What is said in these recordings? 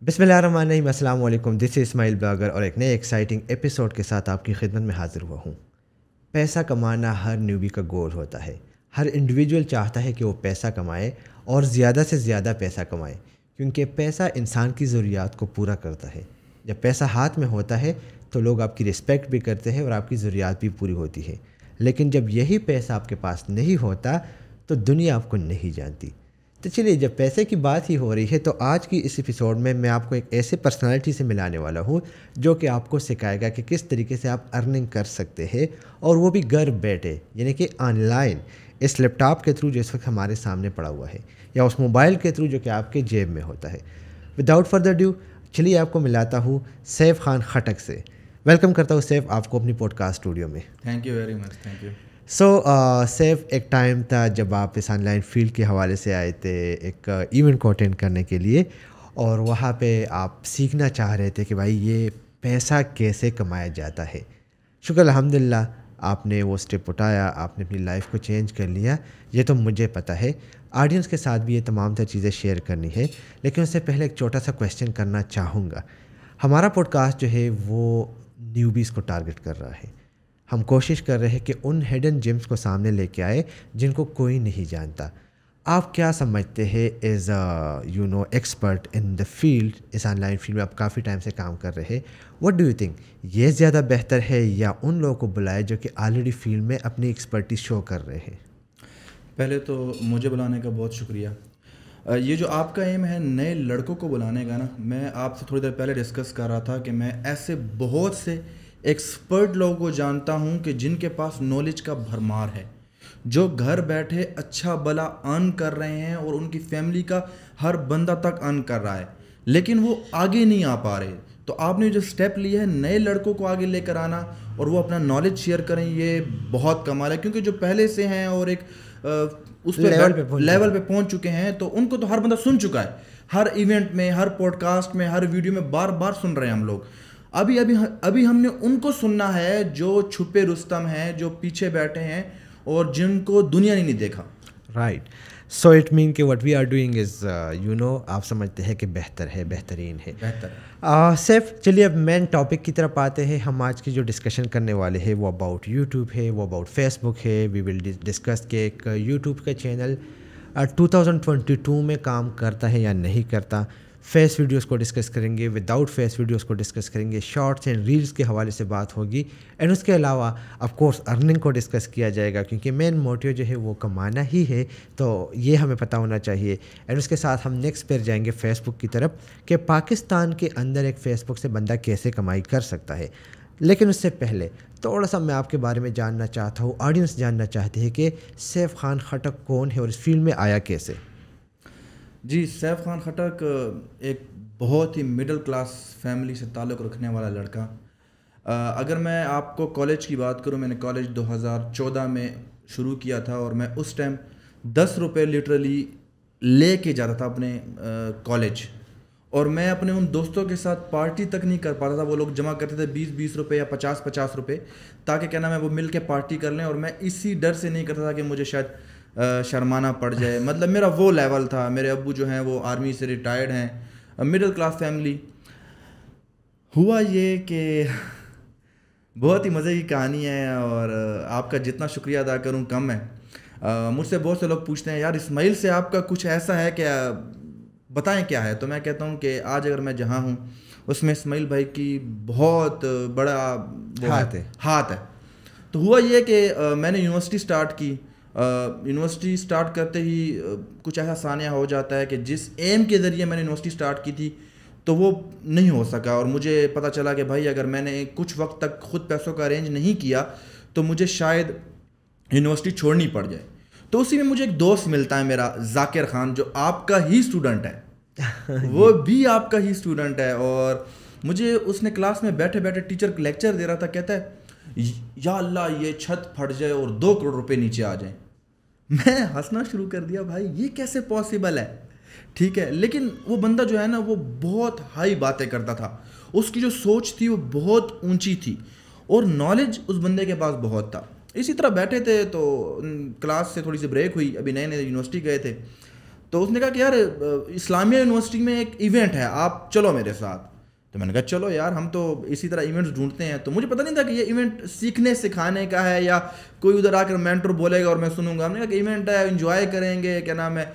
بسم اللہ الرحمن الرحیم. السلام علیکم. دس از اسماعیل بلاگر اور ایک نئے ایکسائٹنگ ایپیسوڈ کے ساتھ آپ کی خدمت میں حاضر ہوا ہوں. پیسہ کمانا ہر نیوبی کا گول ہوتا ہے. ہر انڈیویجول چاہتا ہے کہ وہ پیسہ کمائے اور زیادہ سے زیادہ پیسہ کمائے، کیونکہ پیسہ انسان کی ضروریات کو پورا کرتا ہے. جب پیسہ ہاتھ میں ہوتا ہے تو لوگ آپ کی رسپیکٹ بھی کرتے ہیں اور آپ کی ضروریات بھی پوری ہوتی ہے. لیکن جب یہی پیسہ آپ کے پاس نہیں ہوتا تو دنیا آپ کو نہیں جانتی. تو چلیے، جب پیسے کی بات ہی ہو رہی ہے تو آج کی اس ایپیسوڈ میں آپ کو ایک ایسے پرسنالٹی سے ملانے والا ہوں جو کہ آپ کو سکھائے گا کہ کس طریقے سے آپ ارننگ کر سکتے ہیں، اور وہ بھی گھر بیٹھے، یعنی کہ آن لائن، اس لیپ ٹاپ کے تھرو جو اس وقت ہمارے سامنے پڑا ہوا ہے، یا اس موبائل کے تھرو جو کہ آپ کے جیب میں ہوتا ہے. وداؤٹ فردر ڈیو، چلیے آپ کو ملاتا ہوں سیف خان خٹک سے. ویلکم کرتا ہوں سیف آپ کو اپنی پوڈ کاسٹ اسٹوڈیو میں. Thank you very much. Thank you. So Saif, ایک ٹائم تھا جب آپ اس آن لائن فیلڈ کے حوالے سے آئے تھے ایک ایونٹ کو اٹینڈ کرنے کے لیے، اور وہاں پہ آپ سیکھنا چاہ رہے تھے کہ بھائی یہ پیسہ کیسے کمایا جاتا ہے. شکر الحمدللہ آپ نے وہ اسٹیپ اٹھایا، آپ نے اپنی لائف کو چینج کر لیا. یہ تو مجھے پتہ ہے، آڈینس کے ساتھ بھی یہ تمام تر چیزیں شیئر کرنی ہے. لیکن اس سے پہلے ایک چھوٹا سا کویسچن کرنا چاہوں گا. ہمارا پوڈ کاسٹ جو ہے وہ نیوبیز کو ٹارگٹ کر رہا ہے. ہم کوشش کر رہے ہیں کہ ان ہڈن جیمز کو سامنے لے کے آئے جن کو کوئی نہیں جانتا. آپ کیا سمجھتے ہیں as expert in the field, اس آن لائن فیلڈ میں آپ کافی ٹائم سے کام کر رہے ہیں، واٹ ڈو یو تھنک، یہ زیادہ بہتر ہے یا ان لوگوں کو بلائے جو کہ آلریڈی فیلڈ میں اپنی ایکسپرٹی شو کر رہے ہیں؟ پہلے تو مجھے بلانے کا بہت شکریہ. یہ جو آپ کا ایم ہے نئے لڑکوں کو بلانے کا نا، میں آپ سے تھوڑی دیر پہلے ڈسکس کر رہا تھا کہ میں ایسے بہت سے ایکسپرٹ لوگوں کو جانتا ہوں کہ جن کے پاس نالج کا بھرمار ہے، جو گھر بیٹھے اچھا بلا ارن کر رہے ہیں اور ان کی فیملی کا ہر بندہ تک ارن کر رہا ہے، لیکن وہ آگے نہیں آ پا رہے. تو آپ نے جو اسٹیپ لیا ہے نئے لڑکوں کو آگے لے کر آنا اور وہ اپنا نالج شیئر کریں، یہ بہت کمال ہے. کیونکہ جو پہلے سے ہیں اور ایک اس پہ لیول پہ پہنچ چکے ہیں تو ان کو تو ہر بندہ سن چکا ہے، ہر ایونٹ میں، ہر پوڈ کاسٹ میں، ہر ویڈیو میں بار بار سن رہے ہیں ہم لوگ. ابھی ہم نے ان کو سننا ہے جو چھپے رستم ہیں، جو پیچھے بیٹھے ہیں اور جن کو دنیا نے نہیں دیکھا. رائٹ. سو اٹ مین کہ what we are doing is آپ سمجھتے ہیں کہ بہتر ہے، بہترین ہے. سیف، چلیے اب مین ٹاپک کی طرف آتے ہیں. ہم آج کی جو ڈسکشن کرنے والے ہیں وہ اباؤٹ یوٹیوب ہے، وہ اباؤٹ فیس بک ہے. وی ول ڈسکس کہ ایک یوٹیوب کا چینل 2022 میں کام کرتا ہے یا نہیں کرتا. فیس ویڈیوز کو ڈسکس کریں گے، وداؤٹ فیس ویڈیوز کو ڈسکس کریں گے، شارٹس اینڈ ریلز کے حوالے سے بات ہوگی. اینڈ اس کے علاوہ آف کورس ارننگ کو ڈسکس کیا جائے گا، کیونکہ مین موٹیو جو ہے وہ کمانا ہی ہے، تو یہ ہمیں پتہ ہونا چاہیے. اینڈ اس کے ساتھ ہم نیکسٹ پہ جائیں گے فیس بک کی طرف کہ پاکستان کے اندر ایک فیس بک سے بندہ کیسے کمائی کر سکتا ہے. لیکن اس سے پہلے تھوڑا سا میں آپ کے بارے میں جاننا چاہتا ہوں، آڈینس جاننا چاہتے ہیں کہ سیف خان خٹک کون ہے اور اس فیلڈ میں آیا کیسے. جی، سیف خان خٹک ایک بہت ہی مڈل کلاس فیملی سے تعلق رکھنے والا لڑکا. اگر میں آپ کو کالج کی بات کروں، میں نے کالج 2014 میں شروع کیا تھا اور میں اس ٹائم 10 روپے لٹرلی لے کے جاتا تھا اپنے کالج، اور میں اپنے ان دوستوں کے ساتھ پارٹی تک نہیں کر پاتا تھا. وہ لوگ جمع کرتے تھے 20 روپے یا 50 روپے تاکہ کیا نام ہے وہ مل کے پارٹی کر لیں، اور میں اسی ڈر سے نہیں کرتا تھا کہ مجھے شاید شرمانا پڑ جائے. مطلب میرا وہ لیول تھا. میرے ابو جو ہیں وہ آرمی سے ریٹائرڈ ہیں، مڈل کلاس فیملی. ہوا یہ کہ بہت ہی مزے کی کہانی ہے اور آپ کا جتنا شکریہ ادا کروں کم ہے. مجھ سے بہت سے لوگ پوچھتے ہیں یار اسماعیل سے آپ کا کچھ ایسا ہے کہ بتائیں کیا ہے. تو میں کہتا ہوں کہ آج اگر میں جہاں ہوں اس میں اسماعیل بھائی کی بہت بڑا ہاتھ ہے. تو ہوا یہ کہ میں نے یونیورسٹی اسٹارٹ کی. یونیورسٹی اسٹارٹ کرتے ہی کچھ ایسا سانیہ ہو جاتا ہے کہ جس ایم کے ذریعے میں نے یونیورسٹی اسٹارٹ کی تھی تو وہ نہیں ہو سکا، اور مجھے پتہ چلا کہ بھائی اگر میں نے کچھ وقت تک خود پیسوں کا ارینج نہیں کیا تو مجھے شاید یونیورسٹی چھوڑنی پڑ جائے. تو اسی میں مجھے ایک دوست ملتا ہے میرا، ذاکر خان، جو آپ کا ہی اسٹوڈنٹ ہے، وہ بھی آپ کا ہی اسٹوڈنٹ ہے. اور مجھے اس نے کلاس میں بیٹھے بیٹھے ٹیچر لیکچر دے رہا تھا، کہتا ہے یا اللہ یہ چھت پھٹ جائے اور 2 کروڑ روپے نیچے آ جائیں. میں ہنسنا شروع کر دیا، بھائی یہ کیسے پاسبل ہے؟ ٹھیک ہے، لیکن وہ بندہ جو ہے نا وہ بہت ہائی باتیں کرتا تھا. اس کی جو سوچ تھی وہ بہت اونچی تھی اور نالج اس بندے کے پاس بہت تھا. اسی طرح بیٹھے تھے تو کلاس سے تھوڑی سی بریک ہوئی، ابھی نئے نئے یونیورسٹی گئے تھے، تو اس نے کہا کہ یار اسلامیہ یونیورسٹی میں ایک ایونٹ ہے, آپ چلو میرے ساتھ. تو میں نے کہا چلو یار, ہم تو اسی طرح ایونٹس ڈھونڈتے ہیں. تو مجھے پتہ نہیں تھا کہ یہ ایونٹ سیکھنے سکھانے کا ہے یا کوئی ادھر آ کر مینٹر بولے گا اور میں سنوں گا. ہم نے کہا کہ ایونٹ ہے, انجوائے کریں گے, کیا نام ہے,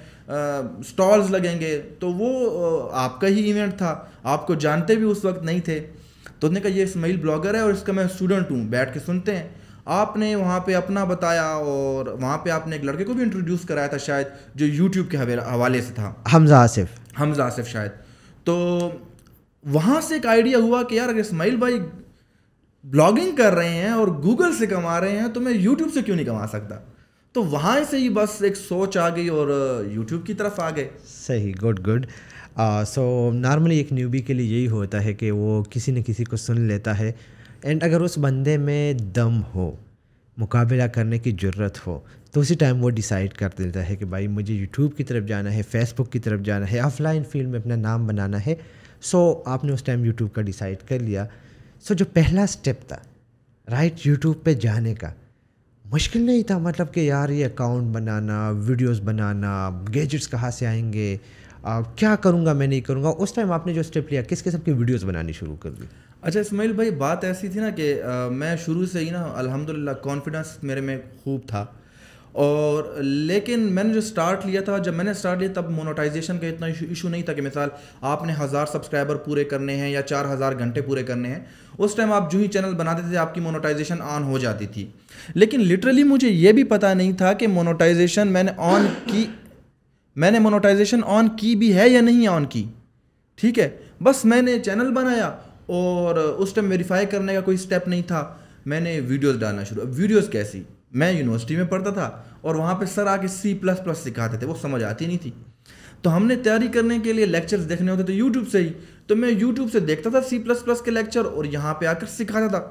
اسٹالز لگیں گے. تو وہ آپ کا ہی ایونٹ تھا, آپ کو جانتے بھی اس وقت نہیں تھے. تو اس نے کہا یہ اسماعیل بلاگر ہے اور اس کا میں اسٹوڈنٹ ہوں, بیٹھ کے سنتے ہیں. آپ نے وہاں پہ اپنا بتایا اور وہاں پہ آپ نے ایک لڑکے کو بھی انٹروڈیوس کرایا تھا شاید, جو یوٹیوب کے حوالے سے تھا, حمزہ آصف شاید. تو وہاں سے ایک آئیڈیا ہوا کہ یار اگر اسماعیل بھائی بلاگنگ کر رہے ہیں اور گوگل سے کما رہے ہیں تو میں یوٹیوب سے کیوں نہیں کما سکتا. تو وہاں سے ہی بس ایک سوچ آ گئی اور یوٹیوب کی طرف آ گئے. صحیح, گڈ. سو نارملی ایک نیوبی کے لیے یہی ہوتا ہے کہ وہ کسی نہ کسی کو سن لیتا ہے, اینڈ اگر اس بندے میں دم ہو, مقابلہ کرنے کی جرت ہو, تو اسی ٹائم وہ ڈیسائیڈ کر دیتا ہے کہ بھائی مجھے یوٹیوب کی طرف جانا ہے, فیس بک کی طرف جانا ہے, آف لائن فیلڈ میں اپنا نام بنانا ہے. سو آپ نے اس ٹائم یوٹیوب کا ڈیسائیڈ کر لیا. سو جو پہلا اسٹیپ تھا رائٹ یوٹیوب پہ جانے کا, مشکل نہیں تھا؟ مطلب کہ یار یہ اکاؤنٹ بنانا, ویڈیوز بنانا, گیجٹس کہاں سے آئیں گے, کیا کروں گا, میں نہیں کروں گا. اس ٹائم آپ نے جو اسٹیپ لیا, کس قسم کی ویڈیوز بنانی شروع کر دی؟ اچھا اسماعیل بھائی, بات ایسی تھی نا کہ میں شروع سے ہی نا الحمدللہ کانفیڈنس میرے میں خوب تھا, اور لیکن میں نے جو اسٹارٹ لیا تھا, جب میں نے اسٹارٹ لیا تب مونوٹائزیشن کا اتنا ایشو نہیں تھا کہ مثال آپ نے 1000 سبسکرائبر پورے کرنے ہیں یا 4000 گھنٹے پورے کرنے ہیں. اس ٹائم آپ جو ہی چینل بناتے تھے آپ کی مونوٹائزیشن آن ہو جاتی تھی. لیکن لٹرلی مجھے یہ بھی پتہ نہیں تھا کہ مونوٹائزیشن میں نے مونوٹائزیشن آن کی بھی ہے یا نہیں آن کی. ٹھیک ہے, بس میں نے چینل بنایا اور اس ٹائم ویریفائی کرنے کا کوئی اسٹیپ نہیں تھا. میں نے ویڈیوز ڈالنا شروع. ویڈیوز کیسی, میں یونیورسٹی میں پڑھتا تھا اور وہاں پہ سر آ کے C++ سکھاتے تھے, وہ سمجھ آتی نہیں تھی. تو ہم نے تیاری کرنے کے لیے لیکچرز دیکھنے ہوتے تھے یوٹیوب سے ہی, تو میں یوٹیوب سے دیکھتا تھا C++ کے لیکچر اور یہاں پہ آ کر سکھاتا تھا.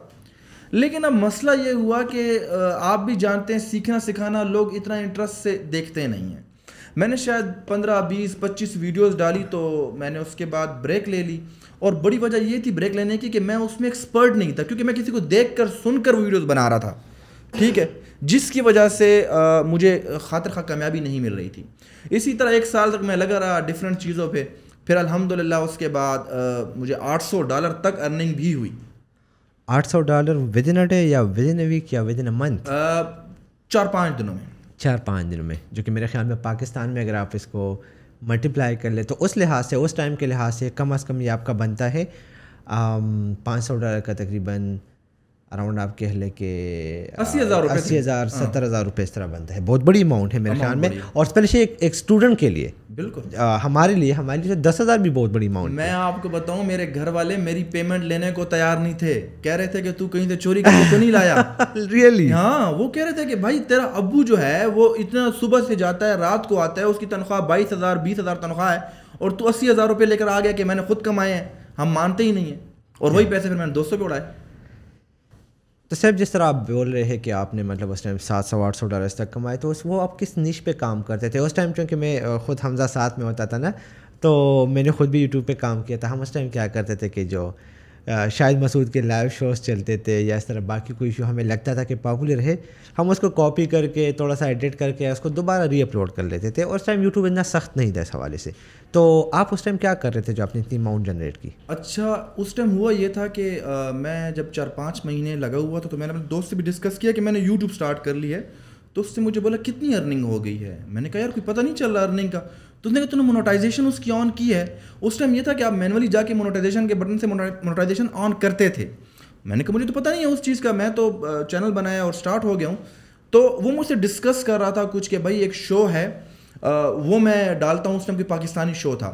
لیکن اب مسئلہ یہ ہوا کہ آپ بھی جانتے ہیں سیکھنا سکھانا لوگ اتنا انٹرسٹ سے دیکھتے نہیں ہیں. میں نے شاید 15 20 25 ویڈیوز ڈالی, تو میں نے اس کے بعد بریک لے لی. اور بڑی وجہ یہ تھی بریک لینے کی کہ میں اس میں ایکسپرٹ نہیں تھا, کیونکہ میں کسی کو دیکھ کر سن کر ویڈیوز بنا رہا تھا. ٹھیک ہے, جس کی وجہ سے مجھے خاطر خواہ کامیابی نہیں مل رہی تھی. اسی طرح 1 سال تک میں لگا رہا ڈفرینٹ چیزوں پہ. پھر الحمدللہ اس کے بعد مجھے $800 تک ارننگ بھی ہوئی. $800 ود ان اے ڈے یا ود ان اے ویک یا ود ان اے منتھ؟ 4-5 دنوں میں. 4-5 دنوں میں, جو کہ میرے خیال میں پاکستان میں اگر آپ اس کو ملٹیپلائی کر لیں تو اس لحاظ سے, اس ٹائم کے لحاظ سے کم از کم یہ آپ کا بنتا ہے $500 کا تقریباً اراؤنڈ آپ کہہ لیں کہ 80,000 70,000 روپے اس طرح بنتا ہے. بہت بڑی اماؤنٹ ہے میرے خیال میں, اور اسپیشلی ایک اسٹوڈنٹ کے لیے. بالکل, ہمارے لیے 10,000 بھی بہت بڑی اماؤنٹ. میں آپ کو بتاؤں, میرے گھر والے میری پیمنٹ لینے کو تیار نہیں تھے. کہہ رہے تھے کہ تو کہیں سے چوری کر کے تو نہیں لایا. ریئلی؟ ہاں, وہ کہہ رہے تھے کہ بھائی تیرا ابو جو ہے وہ اتنا صبح سے جاتا ہے رات کو آتا ہے, اس کی تنخواہ 22,000 20,000 تنخواہ ہے, اور تو 80,000 روپے لے کر آ گیا کہ میں نے خود کمائے ہیں. ہم مانتے ہی نہیں ہیں, اور وہی پیسے پھر میں نے دوستوں پہ اڑائے. تو صرف جس طرح آپ بول رہے ہیں کہ آپ نے مطلب اس ٹائم $700-800 تک کمائے, تو وہ آپ کس نیش پہ کام کرتے تھے اس ٹائم؟ چونکہ میں خود حمزہ ساتھ میں ہوتا تھا نا, تو میں نے خود بھی یوٹیوب پہ کام کیا تھا. ہم اس ٹائم کیا کرتے تھے کہ جو شاہد مسعود کے لائیو شوز چلتے تھے یا اس طرح باقی کوئی شو ہمیں لگتا تھا کہ پاپولر ہے, ہم اس کو کاپی کر کے تھوڑا سا ایڈٹ کر کے اس کو دوبارہ ری اپلوڈ کر لیتے تھے. اور اس ٹائم یوٹیوب اتنا سخت نہیں تھا اس حوالے سے. تو آپ اس ٹائم کیا کر رہے تھے جو آپ نے اتنی اماؤنٹ جنریٹ کی؟ اچھا, اس ٹائم ہوا یہ تھا کہ میں جب 4-5 مہینے لگا ہوا تھا, تو میں نے اپنے دوست سے بھی ڈسکس کیا کہ میں نے یوٹیوب اسٹارٹ کر لی ہے. تو اس سے مجھے بولا کتنی ارننگ ہو گئی ہے. میں نے کہا یار کوئی پتہ نہیں چل رہا ارننگ کا. تو اس نے کہا تو نے مونوٹائزیشن اس کی آن کی ہے. اس ٹائم یہ تھا کہ آپ مینولی جا کے مونوٹائزیشن کے بٹن سے مونوٹائزیشن آن کرتے تھے. میں نے کہا مجھے تو پتہ نہیں ہے اس چیز کا, میں تو چینل بنایا اور اسٹارٹ ہو گیا ہوں. تو وہ مجھ سے ڈسکس کر رہا تھا کچھ کہ بھائی ایک شو ہے وہ میں ڈالتا ہوں. اس ٹائم کوئی پاکستانی شو تھا,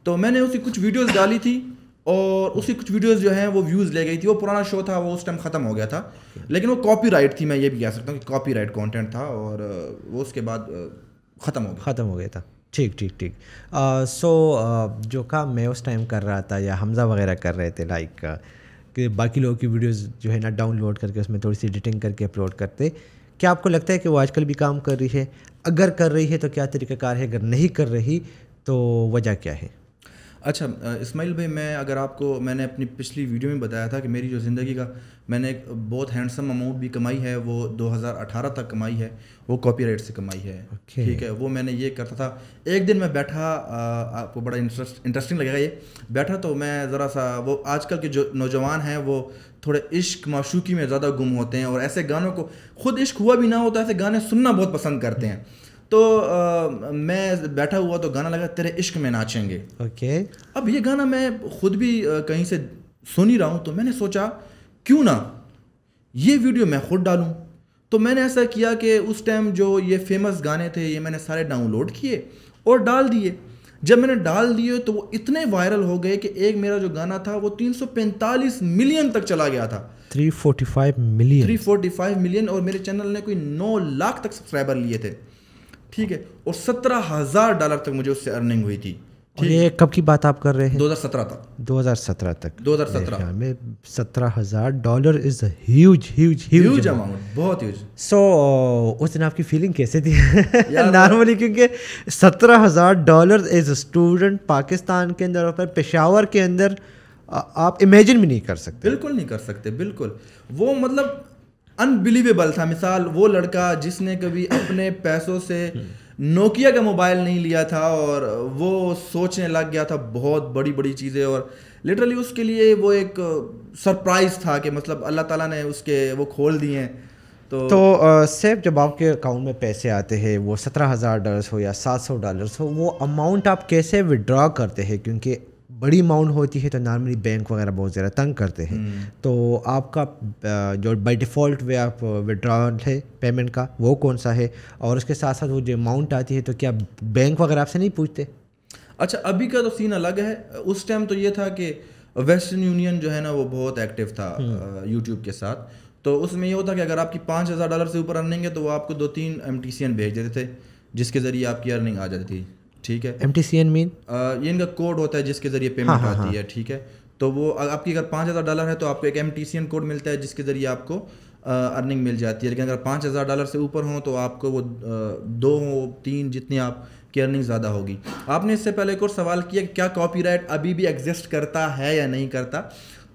تو میں نے اسی کچھ ویڈیوز ڈالی تھی, اور اسی کچھ ویڈیوز جو ہیں وہ ویوز لے گئی تھی. وہ پرانا شو تھا, وہ اس ٹائم ختم ہو گیا تھا, لیکن وہ کاپی رائٹ تھی, میں یہ بھی کہہ سکتا ہوں کہ کاپی رائٹ کانٹینٹ تھا, اور وہ اس کے بعد ختم ہو گیا تھا. ٹھیک. سو جو کام میں اس ٹائم کر رہا تھا یا حمزہ وغیرہ کر رہے تھے, لائک کہ باقی لوگوں کی ویڈیوز جو ہے نا ڈاؤن لوڈ کر کے اس میں تھوڑی سی ایڈیٹنگ کر کے اپلوڈ کرتے, کیا آپ کو لگتا ہے کہ وہ آج کل بھی کام کر رہی ہے؟ اگر کر رہی ہے تو کیا طریقہ کار ہے؟ اگر نہیں کر رہی تو وجہ کیا ہے؟ اچھا اسماعیل بھائی، اگر آپ کو میں نے اپنی پچھلی ویڈیو میں بتایا تھا کہ میری جو زندگی کا میں نے ایک بہت ہینڈسم اماؤنٹ بھی کمائی ہے، وہ 2018 تک کمائی ہے، وہ کاپی رائٹ سے کمائی ہے. ٹھیک ہے، وہ میں نے یہ کرتا تھا. ایک دن میں بیٹھا، آپ کو بڑا انٹرسٹنگ لگے گا یہ، بیٹھا تو میں ذرا سا، وہ آج کل کے جو نوجوان ہیں وہ تھوڑے عشق معشوقی میں زیادہ گم ہوتے ہیں، اور ایسے گانوں کو، خود عشق ہوا بھی نہ ہوتا ایسے گانے سننا بہت پسند کرتے ہیں. تو میں بیٹھا ہوا تو گانا لگا تیرے عشق میں ناچیں گے. اوکے. اب یہ گانا میں خود بھی کہیں سے سن ہی رہا ہوں، تو میں نے سوچا کیوں نہ یہ ویڈیو میں خود ڈالوں. تو میں نے ایسا کیا کہ اس ٹائم جو یہ فیمس گانے تھے یہ میں نے سارے ڈاؤن لوڈ کیے اور ڈال دیے. جب میں نے ڈال دیے تو وہ اتنے وائرل ہو گئے کہ ایک میرا جو گانا تھا وہ 345 ملین تک چلا گیا تھا. 345 ملین، اور میرے چینل نے کوئی 9 لاکھ تک سبسکرائبر لیے تھے. ٹھیک ہے، اور $17,000 تک مجھے اس سے ارننگ ہوئی تھی. یہ کب کی بات آپ کر رہے ہیں؟ 2017 تک. 2017 تک. 2017 میں $17,000 از ہیوج اماؤنٹ، بہت ہیوج. سو اس دن آپ کی فیلنگ کیسے تھی نارملی؟ کیونکہ $17,000 ایز اے اسٹوڈنٹ پاکستان کے اندر اور پھر پشاور کے اندر آپ امیجن بھی نہیں کر سکتے. بالکل نہیں کر سکتے، بالکل. وہ مطلب انبلیویبل تھا. مثال وہ لڑکا جس نے کبھی اپنے پیسوں سے نوکیا کا موبائل نہیں لیا تھا اور وہ سوچنے لگ گیا تھا بہت بڑی بڑی چیزیں، اور لٹرلی اس کے لیے وہ ایک سرپرائز تھا کہ مطلب اللہ تعالیٰ نے اس کے وہ کھول دیے ہیں. تو سیف جب آپ کے اکاؤنٹ میں پیسے آتے ہیں، وہ $17,000 ہو یا $700 ہو، وہ اماؤنٹ آپ کیسے وڈرا کرتے ہیں؟ کیونکہ بڑی اماؤنٹ ہوتی ہے تو نارملی بینک وغیرہ بہت زیادہ تنگ کرتے ہیں. تو آپ کا جو بائی ڈیفالٹ وے آپ وڈرال ہے پیمنٹ کا وہ کون سا ہے؟ اور اس کے ساتھ ساتھ وہ جو اماؤنٹ آتی ہے تو کیا بینک وغیرہ آپ سے نہیں پوچھتے؟ اچھا، ابھی کا تو سین الگ ہے. اس ٹائم تو یہ تھا کہ ویسٹرن یونین جو ہے نا وہ بہت ایکٹیو تھا یوٹیوب کے ساتھ. تو اس میں یہ ہوتا کہ اگر آپ کی $5,000 سے اوپر ارننگ ہے تو وہ آپ کو 2-3 MTCN بھیج دیتے تھے، جس کے ذریعے آپ کی ارننگ آ جاتی تھی. ٹھیک ہے، MTCN مین یہ ان کا کوڈ ہوتا ہے جس کے ذریعے پیمنٹ آتی ہے. ٹھیک ہے، تو وہ آپ کی اگر $5,000 ہے تو آپ کو ایک MTCN کوڈ ملتا ہے جس کے ذریعے آپ کو ارننگ مل جاتی ہے. لیکن اگر $5,000 سے اوپر ہوں تو آپ کو وہ 2-3 جتنی آپ کی ارننگ زیادہ ہوگی. آپ نے اس سے پہلے ایک اور سوال کیا کہ کیا کاپی رائٹ ابھی بھی ایگزسٹ کرتا ہے یا نہیں کرتا.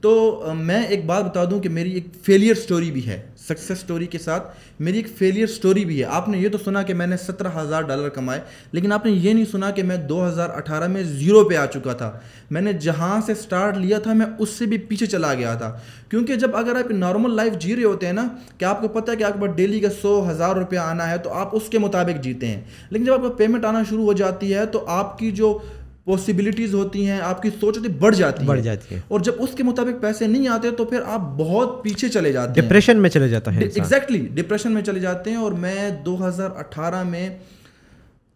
تو میں ایک بات بتا دوں کہ میری ایک فیلئر سٹوری بھی ہے. سکسیس سٹوری کے ساتھ میری ایک فیلئر سٹوری بھی ہے. آپ نے یہ تو سنا کہ میں نے $17,000 کمائے، لیکن آپ نے یہ نہیں سنا کہ میں 2018 میں 0 پہ آ چکا تھا. میں نے جہاں سے سٹارٹ لیا تھا میں اس سے بھی پیچھے چلا گیا تھا. کیونکہ جب اگر آپ نارمل لائف جی رہے ہوتے ہیں نا، کہ آپ کو پتہ ہے کہ آپ کے پاس ڈیلی کا $100,000 آنا ہے تو آپ اس کے مطابق جیتے ہیں. لیکن جب آپ کو پیمنٹ آنا شروع ہو جاتی ہے تو آپ کی جو پاسبلٹیز ہوتی ہیں، آپ کی سوچ ہوتی بڑھ جاتی ہے، اور جب اس کے مطابق پیسے نہیں آتے تو پھر آپ بہت پیچھے چلے جاتے ہیں، ڈپریشن میں چلے جاتا ہے. ایگزیکٹلی ڈپریشن میں چلے جاتے ہیں. اور میں 2018 میں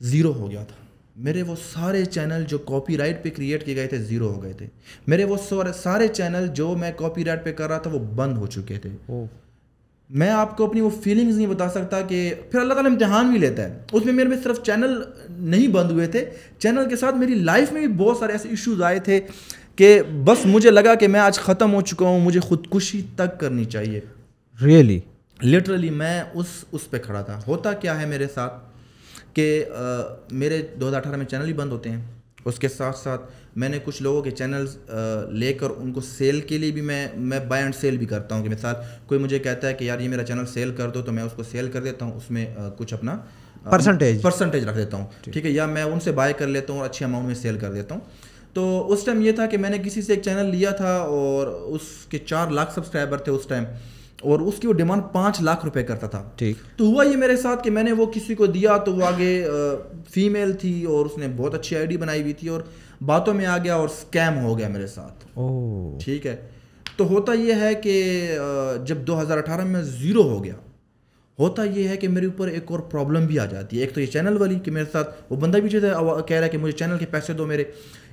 0 ہو گیا تھا. میرے وہ سارے چینل جو کاپی رائٹ پہ کریٹ کیے گئے تھے 0 ہو گئے تھے. میرے وہ سارے چینل جو میں کاپی رائٹ پہ کر رہا تھا وہ بند ہو چکے تھے. میں آپ کو اپنی وہ فیلنگز نہیں بتا سکتا. کہ پھر اللہ تعالیٰ امتحان بھی لیتا ہے. اس میں میرے میں صرف چینل نہیں بند ہوئے تھے، چینل کے ساتھ میری لائف میں بھی بہت سارے ایسے ایشوز آئے تھے کہ بس مجھے لگا کہ میں آج ختم ہو چکا ہوں، مجھے خودکشی تک کرنی چاہیے. ریئلی لٹرلی میں اس پہ کھڑا تھا. ہوتا کیا ہے میرے ساتھ کہ میرے 2018 میں چینل ہی بند ہوتے ہیں. اس کے ساتھ ساتھ میں نے کچھ لوگوں کے چینلز لے کر ان کو سیل کے لیے بھی میں بائی اینڈ سیل بھی کرتا ہوں. کہ مثال کوئی مجھے کہتا ہے کہ یار یہ میرا چینل سیل کر دو تو میں اس کو سیل کر دیتا ہوں، اس میں کچھ اپنا پرسنٹیج رکھ دیتا ہوں. ٹھیک ہے، یا میں ان سے بائی کر لیتا ہوں اور اچھے اماؤنٹ میں سیل کر دیتا ہوں. تو اس ٹائم یہ تھا کہ میں نے کسی سے ایک چینل لیا تھا اور اس کے 4 لاکھ سبسکرائبر تھے اس ٹائم، اور اس کی وہ ڈیمانڈ $5 لاکھ کرتا تھا. ٹھیک، تو ہوا یہ میرے ساتھ کہ میں نے وہ کسی کو دیا تو وہ آگے فیمیل تھی اور اس نے بہت اچھی آئی ڈی بنائی ہوئی تھی اور باتوں میں آ گیا اور اسکیم ہو گیا میرے ساتھ. ٹھیک ہے، تو ہوتا یہ ہے کہ جب 2018 میں 0 ہو گیا، ہوتا یہ ہے کہ میرے اوپر ایک اور پرابلم بھی آ جاتی ہے. ایک تو یہ چینل والی کہ میرے ساتھ وہ بندہ بھی کہہ رہا ہے کہ مجھے چینل کے پیسے دو میرے.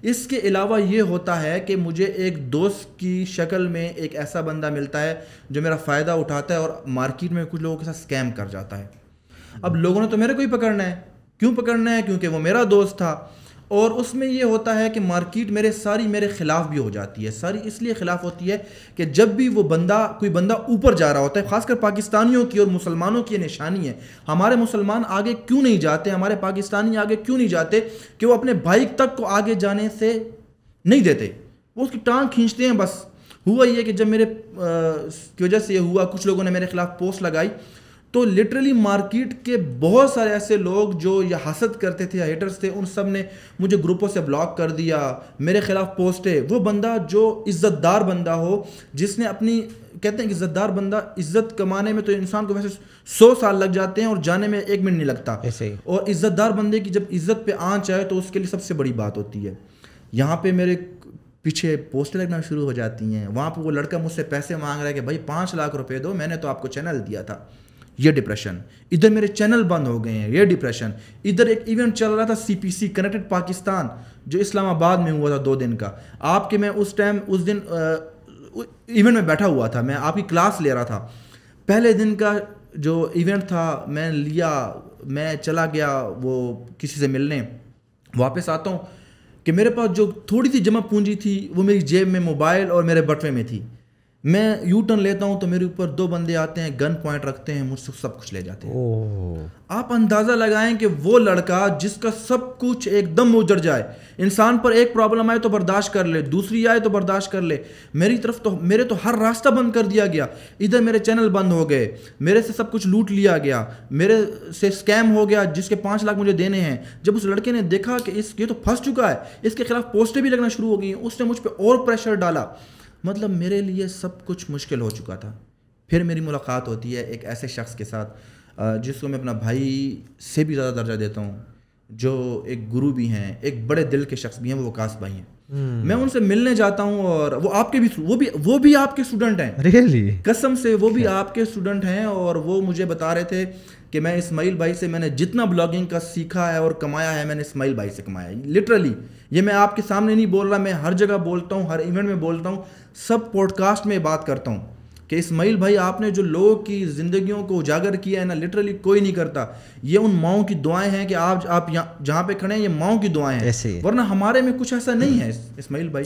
اس کے علاوہ یہ ہوتا ہے کہ مجھے ایک دوست کی شکل میں ایک ایسا بندہ ملتا ہے جو میرا فائدہ اٹھاتا ہے اور مارکیٹ میں کچھ لوگوں کے ساتھ اسکیم کر جاتا ہے. اب لوگوں نے تو میرے کو ہی پکڑنا ہے. کیوں پکڑنا ہے؟ کیونکہ وہ میرا دوست تھا. اور اس میں یہ ہوتا ہے کہ مارکیٹ میرے خلاف بھی ہو جاتی ہے. ساری اس لیے خلاف ہوتی ہے کہ جب بھی وہ کوئی بندہ اوپر جا رہا ہوتا ہے، خاص کر پاکستانیوں کی اور مسلمانوں کی نشانی ہے. ہمارے مسلمان آگے کیوں نہیں جاتے، ہمارے پاکستانی آگے کیوں نہیں جاتے کہ وہ اپنے بھائی تک کو آگے جانے سے نہیں دیتے, وہ اس کی ٹانگ کھینچتے ہیں. بس ہوا یہ کہ جب میرے کی وجہ سے یہ ہوا, کچھ لوگوں نے میرے خلاف پوسٹ لگائی, تو لٹرلی مارکیٹ کے بہت سارے ایسے لوگ جو یہ حسد کرتے تھے یا ہیٹرز تھے, ان سب نے مجھے گروپوں سے بلاک کر دیا. میرے خلاف پوسٹ ہے. وہ بندہ جو عزت دار بندہ ہو, جس نے اپنی, کہتے ہیں کہ عزت دار بندہ, عزت کمانے میں تو انسان کو ویسے 100 سال لگ جاتے ہیں اور جانے میں 1 منٹ نہیں لگتا, اور عزت دار بندے کی جب عزت پہ آنچ آئے تو اس کے لیے سب سے بڑی بات ہوتی ہے. یہاں پہ میرے پیچھے پوسٹیں لگنا شروع ہو جاتی ہیں. وہاں پہ وہ لڑکا مجھ سے پیسے مانگ رہا ہے کہ بھائی 5 لاکھ روپے دو, میں نے تو آپ کو چینل دیا تھا. یہ ڈپریشن. ادھر میرے چینل بند ہو گئے ہیں, یہ ڈپریشن. ادھر ایک ایونٹ چل رہا تھا CPC کنیکٹڈ پاکستان, جو اسلام آباد میں ہوا تھا 2 دن کا. آپ کے میں اس دن ایونٹ میں بیٹھا ہوا تھا, میں آپ کی کلاس لے رہا تھا. پہلے دن کا جو ایونٹ تھا میں لیا, میں چلا گیا وہ کسی سے ملنے. واپس آتا ہوں کہ میرے پاس جو تھوڑی سی جمع پونجی تھی وہ میری جیب میں, موبائل اور میرے بٹوے میں تھی. میں یو ٹرن لیتا ہوں تو میرے اوپر 2 بندے آتے ہیں, گن پوائنٹ رکھتے ہیں, مجھ سے سب کچھ لے جاتے ہیں. آپ اندازہ لگائیں کہ وہ لڑکا جس کا سب کچھ ایک دم اجڑ جائے, انسان پر ایک پرابلم آئے تو برداشت کر لے, دوسری آئے تو برداشت کر لے, میرے تو ہر راستہ بند کر دیا گیا. ادھر میرے چینل بند ہو گئے, میرے سے سب کچھ لوٹ لیا گیا, میرے سے اسکیم ہو گیا جس کے 5 لاکھ مجھے دینے ہیں. جب اس لڑکے نے دیکھا کہ یہ تو پھنس چکا ہے, اس کے خلاف پوسٹیں بھی لگنا شروع ہو گئی ہیں, اس نے مجھ پہ اور پریشر ڈالا. مطلب میرے لیے سب کچھ مشکل ہو چکا تھا. پھر میری ملاقات ہوتی ہے ایک ایسے شخص کے ساتھ جس کو میں اپنا بھائی سے بھی زیادہ درجہ دیتا ہوں, جو ایک گرو بھی ہیں, ایک بڑے دل کے شخص بھی ہیں, وہ وقاص بھائی ہیں. میں ان سے ملنے جاتا ہوں اور وہ آپ کے بھی, وہ بھی آپ کے اسٹوڈنٹ ہیں. ریئلی قسم سے وہ بھی آپ کے اسٹوڈنٹ ہیں. اور وہ مجھے بتا رہے تھے کہ میں اسماعیل بھائی سے, میں نے جتنا بلاگنگ کا سیکھا ہے اور کمایا ہے, میں نے اسماعیل بھائی سے کمایا ہے. لٹرلی یہ میں آپ کے سامنے نہیں بول رہا, میں ہر جگہ بولتا ہوں, ہر ایونٹ میں بولتا ہوں, سب پوڈ کاسٹ میں بات کرتا ہوں کہ اسماعیل بھائی آپ نے جو لوگوں کی زندگیوں کو اجاگر کیا ہے نا, لٹرلی کوئی نہیں کرتا. یہ ان ماؤں کی دعائیں ہیں کہ آپ جہاں پہ کھڑے ہیں, یہ ماؤں کی دعائیں ہیں, ورنہ ہمارے میں کچھ ایسا نہیں ہے اسماعیل بھائی.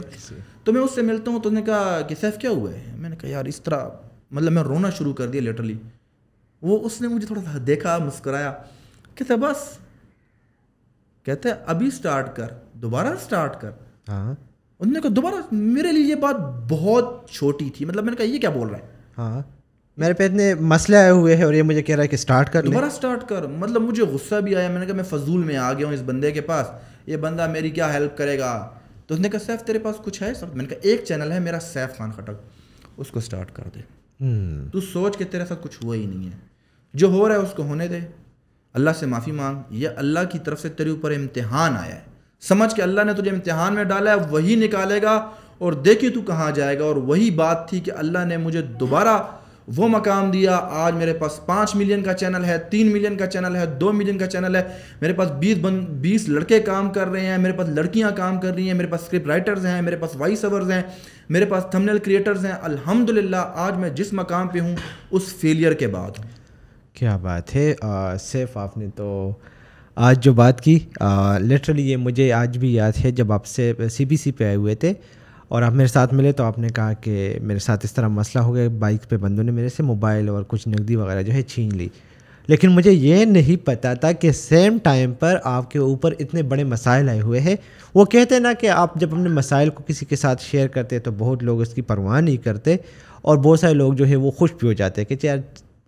تو میں اس سے ملتا ہوں تو نے کہا کہ سیف کیا ہوا ہے. میں نے کہا یار اس طرح, مطلب میں رونا شروع کر دیا لٹرلی. اس نے مجھے تھوڑا سا دیکھا, مسکرایا, کہتا بس, کہتے ابھی سٹارٹ کر, دوبارہ سٹارٹ کر. انہوں نے کہا دوبارہ. میرے لیے یہ بات بہت چھوٹی تھی, مطلب میں نے کہا یہ کیا بول رہا ہے. ہاں میرے پہ اتنے مسئلے آئے ہوئے ہیں اور یہ مجھے کہہ رہا ہے کہ سٹارٹ کر, دوبارہ سٹارٹ کر. مطلب مجھے غصہ بھی آیا. میں نے کہا میں فضول میں آ گیا ہوں اس بندے کے پاس, یہ بندہ میری کیا ہیلپ کرے گا. تو اس نے کہا سیف تیرے پاس کچھ ہے سب. میں نے کہا ایک چینل ہے میرا سیف خان خٹک, اس کو سٹارٹ کر دے. تو سوچ کہ تیرے ساتھ کچھ ہوا ہی نہیں ہے, جو ہو رہا ہے اس کو ہونے دے, اللہ سے معافی مانگ. یہ اللہ کی طرف سے تیرے اوپر امتحان آیا ہے, سمجھ کہ اللہ نے تجھے امتحان میں ڈالا ہے, وہی نکالے گا اور دیکھیے تو کہاں جائے گا. اور وہی بات تھی کہ اللہ نے مجھے دوبارہ وہ مقام دیا. آج میرے پاس 5 ملین کا چینل ہے, 3 ملین کا چینل ہے, 2 ملین کا چینل ہے. میرے پاس 20 لڑکے کام کر رہے ہیں, میرے پاس لڑکیاں کام کر رہی ہیں, میرے پاس اسکرپٹ رائٹرز ہیں, میرے پاس وائس اوورز ہیں, میرے پاس تھمبنیل کریٹرز ہیں. الحمدللہ آج میں جس مقام پہ ہوں اس فیلئر کے بعد ہوں. کیا بات ہے سیف, آپ نے تو آج جو بات کی لٹرلی یہ مجھے آج بھی یاد ہے. جب آپ سے CPC پہ آئے ہوئے تھے اور آپ میرے ساتھ ملے تو آپ نے کہا کہ میرے ساتھ اس طرح مسئلہ ہو گیا, بائک پہ بندوں نے میرے سے موبائل اور کچھ نقدی وغیرہ جو ہے چھین لی. لیکن مجھے یہ نہیں پتا تھا کہ سیم ٹائم پر آپ کے اوپر اتنے بڑے مسائل آئے ہوئے ہیں. وہ کہتے ہیں نا کہ آپ جب اپنے مسائل کو کسی کے ساتھ شیئر کرتے تو بہت لوگ اس کی پرواہ نہیں کرتے, اور بہت سارے لوگ جو ہے وہ خوش بھی ہو جاتے ہیں کہ یار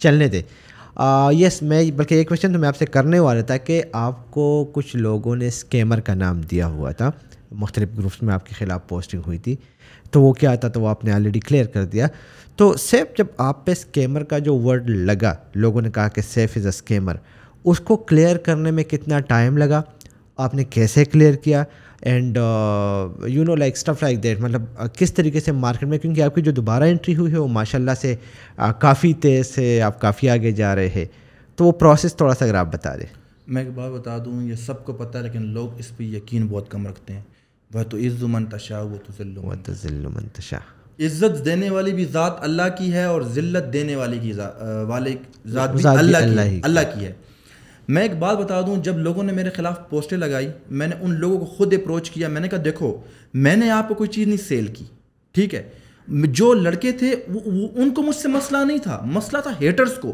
چلنے دے. یس میں بلکہ ایک کویشچن تو میں آپ سے کرنے والا تھا کہ آپ کو کچھ لوگوں نے اسکیمر کا نام دیا ہوا تھا, مختلف گروپس میں آپ کے خلاف پوسٹنگ ہوئی تھی, تو وہ کیا تھا تو وہ آپ نے آلریڈی کلیئر کر دیا. تو سیف جب آپ پہ اسکیمر کا جو ورڈ لگا, لوگوں نے کہا کہ سیف از اے اسکیمر, اس کو کلیئر کرنے میں کتنا ٹائم لگا, آپ نے کیسے کلیئر کیا, and you know like stuff like that, مطلب کس طریقے سے مارکیٹ میں, کیونکہ آپ کی جو دوبارہ انٹری ہوئی ہے وہ ماشاء اللہ سے کافی تیز سے آپ کافی آگے جا رہے ہیں, تو وہ پروسیس تھوڑا سا اگر آپ بتا دیں. میں ایک بات بتا دوں, یہ سب کو پتہ ہے لیکن لوگ اس پہ یقین بہت کم رکھتے ہیں. وہ تو عز من تشاء و تذل من تشاء. عزت دینے والی بھی ذات اللہ کی ہے اور ذلت دینے والی کی ذات بھی اللہ کی ہے. میں ایک بات بتا دوں, جب لوگوں نے میرے خلاف پوسٹیں لگائی, میں نے ان لوگوں کو خود اپروچ کیا. میں نے کہا دیکھو میں نے آپ کو کوئی چیز نہیں سیل کی, ٹھیک ہے, جو لڑکے تھے ان کو مجھ سے مسئلہ نہیں تھا, مسئلہ تھا ہیٹرز کو.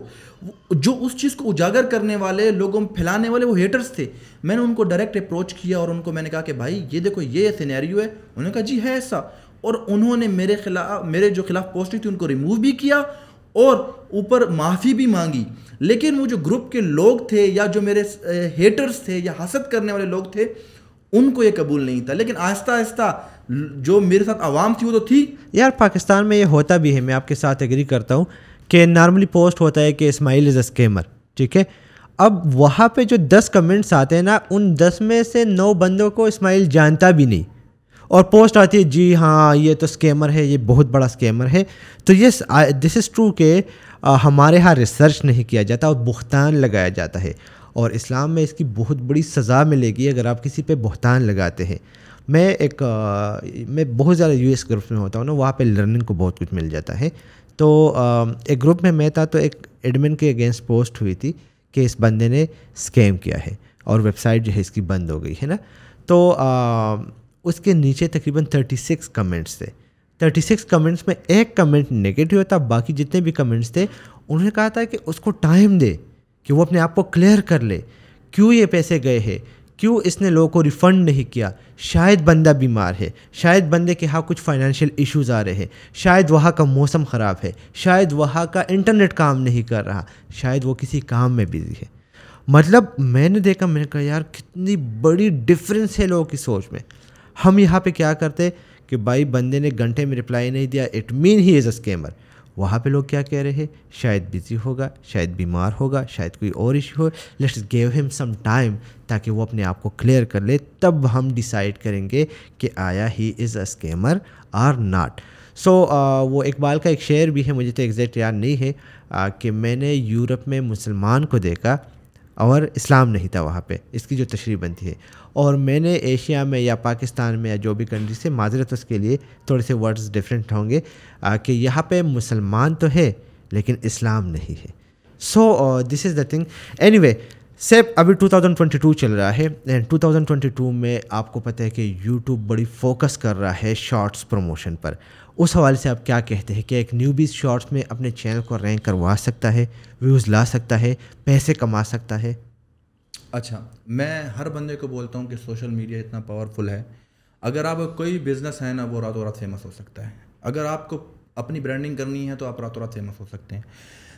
جو اس چیز کو اجاگر کرنے والے, لوگوں میں پھیلانے والے, وہ ہیٹرز تھے. میں نے ان کو ڈائریکٹ اپروچ کیا اور ان کو میں نے کہا کہ بھائی یہ دیکھو یہ سینیریو ہے. انہوں نے کہا جی ہے ایسا, اور انہوں نے میرے جو خلاف پوسٹ تھی ان کو ریموو بھی کیا اور اوپر معافی بھی مانگی. لیکن وہ جو گروپ کے لوگ تھے یا جو میرے ہیٹرز تھے یا حسد کرنے والے لوگ تھے, ان کو یہ قبول نہیں تھا. لیکن آہستہ آہستہ جو میرے ساتھ عوام تھی وہ تو تھی. یار پاکستان میں یہ ہوتا بھی ہے, میں آپ کے ساتھ ایگری کرتا ہوں کہ نارملی پوسٹ ہوتا ہے کہ اسماعیل از اے اسکیمر, ٹھیک ہے. اب وہاں پہ جو 10 کمنٹس آتے ہیں نا, ان 10 میں سے 9 بندوں کو اسماعیل جانتا بھی نہیں, اور پوسٹ آتی ہے جی ہاں یہ تو اسکیمر ہے, یہ بہت بڑا اسکیمر ہے. تو یس دس از ٹرو کہ ہمارے ہاں ریسرچ نہیں کیا جاتا اور بہتان لگایا جاتا ہے, اور اسلام میں اس کی بہت بڑی سزا ملے گی اگر آپ کسی پہ بہتان لگاتے ہیں. میں بہت زیادہ US گروپ میں ہوتا ہوں نا, وہاں پہ لرننگ کو بہت کچھ مل جاتا ہے. تو ایک گروپ میں تھا, تو ایک ایڈمن کے اگینسٹ پوسٹ ہوئی تھی کہ اس بندے نے اسکیم کیا ہے اور ویب سائٹ جو ہے اس کی بند ہو گئی ہے نا. تو اس کے نیچے تقریباً 36 کمنٹس تھے. 36 کمنٹس میں ایک کمنٹ نگیٹیو تھا, باقی جتنے بھی کمنٹس تھے انہوں نے کہا تھا کہ اس کو ٹائم دے کہ وہ اپنے آپ کو کلیئر کر لے, کیوں یہ پیسے گئے ہیں, کیوں اس نے لوگوں کو ریفنڈ نہیں کیا. شاید بندہ بیمار ہے, شاید بندے کے ہاں کچھ فائنینشیل ایشوز آ رہے ہیں, شاید وہاں کا موسم خراب ہے, شاید وہاں کا انٹرنیٹ کام نہیں کر رہا, شاید وہ کسی کام میں بزی ہے. مطلب میں نے دیکھا, میں نے کہا یار کتنی بڑی ڈفرینس ہے لوگوں کی سوچ میں. ہم یہاں پہ کیا کرتے کہ بھائی بندے نے گھنٹے میں رپلائی نہیں دیا, it mean he is a scammer. وہاں پہ لوگ کیا کہہ رہے ہیں, شاید بزی ہوگا, شاید بیمار ہوگا, شاید کوئی اور ایشو ہو, لیٹس گیو ہم سم ٹائم تاکہ وہ اپنے آپ کو کلیئر کر لے, تب ہم ڈیسائیڈ کریں گے کہ آیا ہی از اے اسکیمر اور ناٹ. سو وہ اقبال کا ایک شعر بھی ہے, مجھے تو ایگزیکٹ یاد نہیں ہے, کہ میں نے یورپ میں مسلمان کو دیکھا اور اسلام نہیں تھا وہاں پہ, اس کی جو تشریح بنتی ہے. اور میں نے ایشیا میں یا پاکستان میں یا جو بھی کنٹری سے, معذرت اس کے لیے تھوڑے سے ورڈز ڈفرینٹ ہوں گے, کہ یہاں پہ مسلمان تو ہے لیکن اسلام نہیں ہے. سو دس از دا تھنگ. اینی وے سیپ ابھی 2022 چل رہا ہے, اینڈ 2022 میں آپ کو پتہ ہے کہ یوٹیوب بڑی فوکس کر رہا ہے شارٹس پروموشن پر. اس حوالے سے آپ کیا کہتے ہیں کہ ایک نیوبیز شارٹس میں اپنے چینل کو رینک کروا سکتا ہے, ویوز لا سکتا ہے, پیسے کما سکتا ہے؟ اچھا, میں ہر بندے کو بولتا ہوں کہ سوشل میڈیا اتنا پاورفل ہے, اگر آپ کوئی بزنس ہے نا وہ راتوں رات فیمس ہو سکتا ہے. اگر آپ کو اپنی برانڈنگ کرنی ہے تو آپ راتوں رات فیمس ہو سکتے ہیں.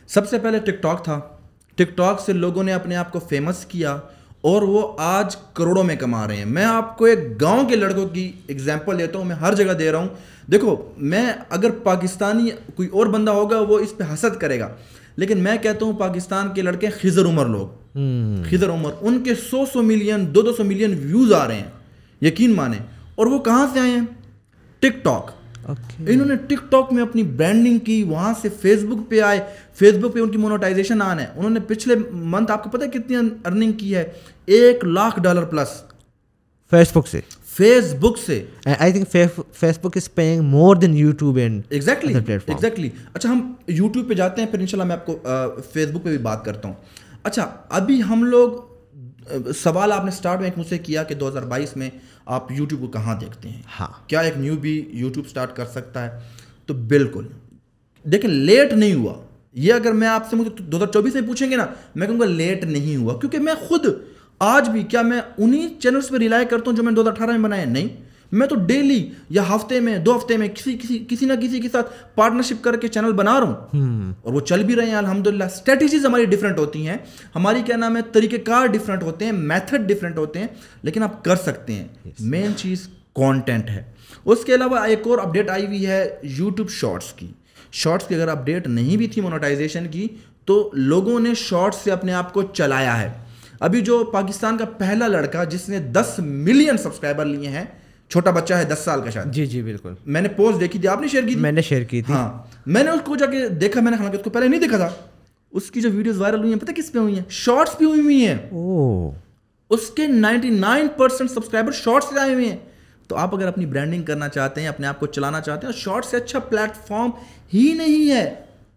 سب سے پہلے ٹک ٹاک تھا, ٹک ٹاک سے لوگوں نے اپنے آپ کو فیمس کیا اور وہ آج کروڑوں میں کما رہے ہیں. میں آپ کو ایک گاؤں کے لڑکوں کی ایگزامپل دیتا ہوں, میں ہر جگہ دے رہا ہوں. دیکھو میں اگر پاکستانی کوئی اور بندہ ہوگا وہ اس پہ حسد کرے گا, لیکن میں کہتا ہوں پاکستان کے لڑکے خضر عمر لوگ, خضر عمر, ان کے 100 ملین 200 ملین ویوز آ رہے ہیں, یقین مانیں. اور وہ کہاں سے آئے ہیں؟ ٹک ٹاک. انہوں نے ٹک ٹاک میں اپنی برانڈنگ کی, وہاں سے فیس بک پہ آئے, فیس بک پہ ان کی مونوٹائزیشن آنا ہے. انہوں نے پچھلے منتھ آپ کو پتہ ہے کتنی ارننگ کی ہے؟ $1,00,000 پلس فیس بک سے. فیس بک سے I think Facebook is paying more than YouTube and exactly. اچھا ہم یوٹیوب پہ جاتے ہیں, پھر انشاءاللہ میں آپ کو فیس بک پہ بھی بات کرتا ہوں. اچھا ابھی ہم لوگ, سوال آپ نے سٹارٹ میں ایک مجھ سے کیا کہ 2022 میں آپ یوٹیوب کو کہاں دیکھتے ہیں, ہاں کیا ایک نیو بھی یوٹیوب سٹارٹ کر سکتا ہے؟ تو بالکل دیکھیں لیٹ نہیں ہوا یہ. اگر میں آپ سے مجھے 2024 میں پوچھیں گے نا, میں کہوں گا لیٹ نہیں ہوا, کیونکہ میں خود آج بھی کیا میں انہی چینلز پہ ریلائی کرتا ہوں جو میں نے 2018 میں بنائے؟ نہیں, میں تو ڈیلی یا ہفتے میں 2 ہفتے میں کسی نہ کسی کے ساتھ پارٹنرشپ کر کے چینل بنا رہا ہوں, اور وہ چل بھی رہے ہیں الحمدللہ. اسٹریٹجیز ہماری ڈفرینٹ ہوتی ہیں, ہماری کیا نام ہے طریقہ کار ڈفرینٹ ہوتے ہیں, میتھڈ ڈفرینٹ ہوتے ہیں, لیکن آپ کر سکتے ہیں. مین چیز کانٹینٹ ہے. اس کے علاوہ ایک اور اپڈیٹ آئی ہوئی ہے یوٹیوب شارٹس کی. شارٹس کی اگر اپڈیٹ نہیں بھی تھی مونوٹائزیشن کی, تو لوگوں نے شارٹس سے اپنے آپ کو چلایا ہے. ابھی جو پاکستان کا پہلا لڑکا جس نے 10 ملین سبسکرائبر لیے ہیں, چھوٹا بچہ ہے 10 سال کا شاید. جی جی بالکل, میں نے پوسٹ دیکھی تھی, آپ نے شیئر کی تھی؟ میں نے شیئر کی تھی. ہاں میں نے اس کو جا کے دیکھا, میں نے حالانکہ اس کو پہلے نہیں دیکھا تھا. اس کی جو ویڈیوز وائرل ہوئی ہیں پتہ کس پہ ہوئی ہیں؟ شارٹس پہ ہوئی ہیں. اس کے 99% سبسکرائبر شارٹس سے آئے ہوئے ہیں. تو آپ اگر اپنی برانڈنگ کرنا چاہتے ہیں, اپنے آپ کو چلانا چاہتے ہیں, شارٹ سے اچھا پلیٹ فارم ہی نہیں ہے.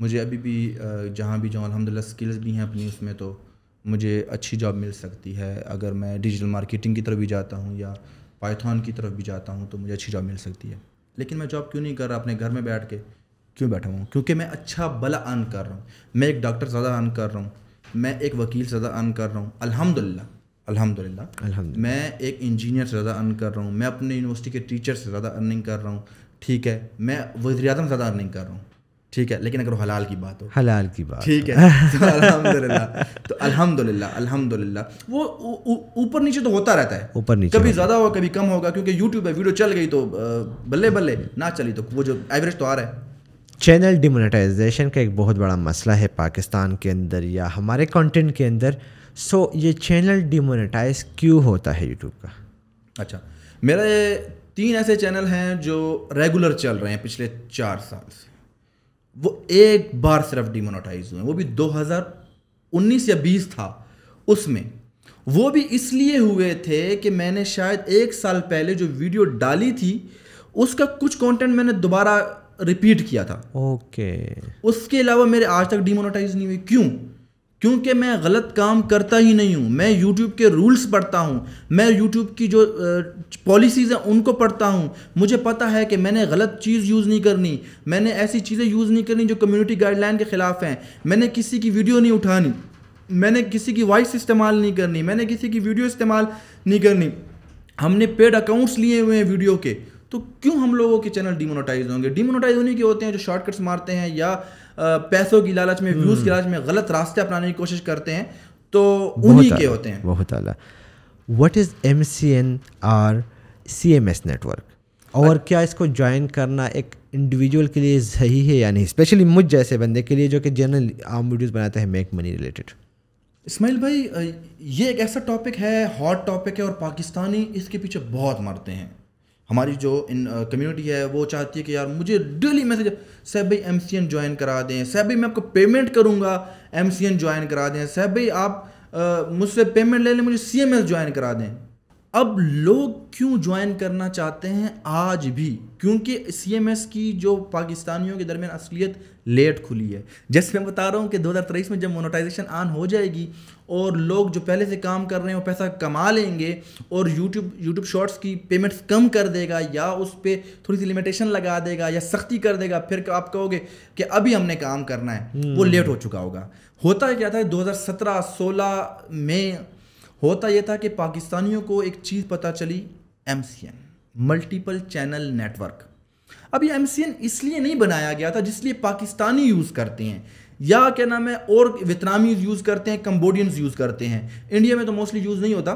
مجھے ابھی بھی جہاں بھی جاؤں الحمدللہ اسکلز بھی ہیں اپنی اس میں، تو مجھے اچھی جاب مل سکتی ہے. اگر میں ڈیجیٹل مارکیٹنگ کی طرف بھی جاتا ہوں یا پائتھون کی طرف بھی جاتا ہوں تو مجھے اچھی جاب مل سکتی ہے. لیکن میں جاب کیوں نہیں کر رہا اپنے گھر میں بیٹھ کے؟ کیوں بیٹھا ہوں؟ کیونکہ میں اچھا بھلا ارن کر رہا ہوں. میں ایک ڈاکٹر زیادہ ارن کر رہا ہوں، میں ایک وکیل سے زیادہ ارن کر رہا ہوں الحمدللہ. میں ایک انجینئر سے زیادہ ارن کر رہا ہوں، میں اپنے یونیورسٹی کے ٹیچر سے زیادہ ارننگ کر رہا ہوں. ٹھیک ہے، میں وزیر اعظم سے زیادہ ارننگ کر رہا ہوں. ٹھیک ہے، لیکن اگر وہ حلال کی بات ہو، حلال کی بات، ٹھیک ہے، تو الحمدللہ وہ اوپر نیچے تو ہوتا رہتا ہے، اوپر نیچے کبھی زیادہ ہوگا کبھی کم ہوگا، کیونکہ یوٹیوب پہ ویڈیو چل گئی تو بلے بلے، نہ چلی تو وہ جو ایوریج تو آ رہا ہے. چینل ڈیمونیٹائزیشن کا ایک بہت بڑا مسئلہ ہے پاکستان کے اندر یا ہمارے کنٹینٹ کے اندر. سو یہ چینل ڈیمونیٹائز کیوں ہوتا ہے یوٹیوب کا؟ اچھا، میرے 3 ایسے چینل ہیں جو ریگولر چل رہے ہیں پچھلے 4 سال سے، وہ ایک بار صرف ڈیمونیٹائز ہوئے ہیں، وہ بھی 2019 یا 20 تھا اس میں. وہ بھی اس لیے ہوئے تھے کہ میں نے شاید 1 سال پہلے جو ویڈیو ڈالی تھی اس کا کچھ کانٹینٹ میں نے دوبارہ ریپیٹ کیا تھا. اوکے. اس کے علاوہ میرے آج تک ڈیمونیٹائز نہیں ہوئے. کیوں؟ کیونکہ میں غلط کام کرتا ہی نہیں ہوں. میں یوٹیوب کے رولز پڑھتا ہوں، میں یوٹیوب کی جو پالیسیز ہیں ان کو پڑھتا ہوں. مجھے پتہ ہے کہ میں نے غلط چیز یوز نہیں کرنی، میں نے ایسی چیزیں یوز نہیں کرنی جو کمیونٹی گائیڈ لائن کے خلاف ہیں. میں نے کسی کی ویڈیو نہیں اٹھانی، میں نے کسی کی وائس استعمال نہیں کرنی، میں نے کسی کی ویڈیو استعمال نہیں کرنی. ہم نے پیڈ اکاؤنٹس لیے ہوئے ہیں ویڈیو کے، تو کیوں ہم لوگوں کے چینل ڈیمونیٹائز ہوں گے؟ ڈیمونیٹائز ہونے کے ہوتے ہیں جو شارٹ کٹس مارتے ہیں یا پیسوں کی لالچ میں، ویوز کی لالچ میں غلط راستے اپنانے کی کوشش کرتے ہیں، تو انہی کے ہوتے ہیں. بہت اعلیٰ. واٹ از MCN اور CMS نیٹورک، اور کیا اس کو جوائن کرنا ایک انڈیویجول کے لیے صحیح ہے یا نہیں، اسپیشلی مجھ جیسے بندے کے لیے جو کہ جنرل عام ویڈیوز بناتا ہے میک منی ریلیٹڈ؟ اسماعیل بھائی، یہ ایک ایسا ٹاپک ہے، ہاٹ ٹاپک ہے، اور پاکستانی اس کے پیچھے بہت مرتے ہیں. ہماری جو کمیونٹی ہے وہ چاہتی ہے کہ یار مجھے ڈیلی میسیج، صاحب بھائی MCN جوائن کرا دیں، صاحب بھائی میں آپ کو پیمنٹ کروں گا MCN جوائن کرا دیں، صاحب بھائی آپ مجھ سے پیمنٹ لے لیں، مجھے CMS جوائن کرا دیں. اب لوگ کیوں جوائن کرنا چاہتے ہیں آج بھی؟ کیونکہ CMS کی جو پاکستانیوں کے درمیان اصلیت لیٹ کھلی ہے. جیسے میں بتا رہا ہوں کہ 2023 میں جب مونیٹائزیشن آن ہو جائے گی اور لوگ جو پہلے سے کام کر رہے ہیں وہ پیسہ کما لیں گے، اور یوٹیوب شارٹس کی پیمنٹس کم کر دے گا یا اس پہ تھوڑی سی لمیٹیشن لگا دے گا یا سختی کر دے گا، پھر آپ کہو گے کہ ابھی ہم نے کام کرنا ہے، وہ لیٹ ہو چکا ہوگا. ہوتا کیا تھا 2017-16 میں؟ ہوتا یہ تھا کہ پاکستانیوں کو ایک چیز پتہ چلی، MCN، ملٹیپل چینل نیٹورک. اب یہ MCN اس لیے نہیں بنایا گیا تھا جس لیے پاکستانی یوز کرتے ہیں، یا کیا نام ہے، اور ویتنامیز یوز کرتے ہیں، کمبوڈینز یوز کرتے ہیں. انڈیا میں تو موسٹلی یوز نہیں ہوتا،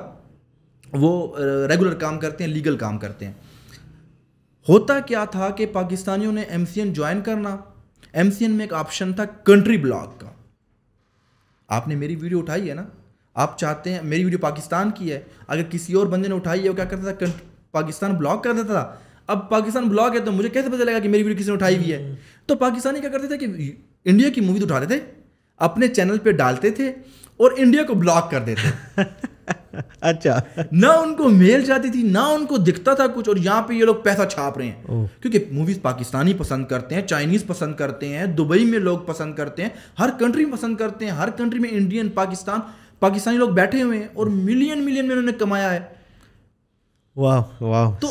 وہ ریگولر کام کرتے ہیں، لیگل کام کرتے ہیں. ہوتا کیا تھا کہ پاکستانیوں نے MCN جوائن کرنا، MCN میں ایک آپشن تھا کنٹری بلاک کا. آپ نے میری ویڈیو اٹھائی ہے نا، آپ چاہتے ہیں، میری ویڈیو پاکستان کی ہے، اگر کسی اور بندے نے اٹھائی ہے وہ کیا کرتا تھا، پاکستان بلاک کر دیتا تھا. اب پاکستان بلاک ہے تو مجھے کیسے پتہ چلے گا کہ میری ویڈیو کسی نے اٹھائی ہوئی ہے؟ تو پاکستانی کیا کرتے تھے کہ انڈیا کی مووی تو اٹھاتے تھے، اپنے چینل پہ ڈالتے تھے اور انڈیا کو بلاک کر دیتے. اچھا، نہ ان کو میل جاتی تھی، نہ ان کو دکھتا تھا کچھ، اور یہاں پہ یہ لوگ پیسہ چھاپ رہے ہیں. کیونکہ موویز پاکستانی پسند کرتے ہیں، چائنیز پسند کرتے ہیں، دبئی میں لوگ پسند کرتے ہیں، ہر کنٹری میں پسند کرتے ہیں. ہر کنٹری میں انڈین پاکستانی لوگ بیٹھے ہوئے ہیں اور ملین میں انہوں نے کمایا ہے. واہ واہ. تو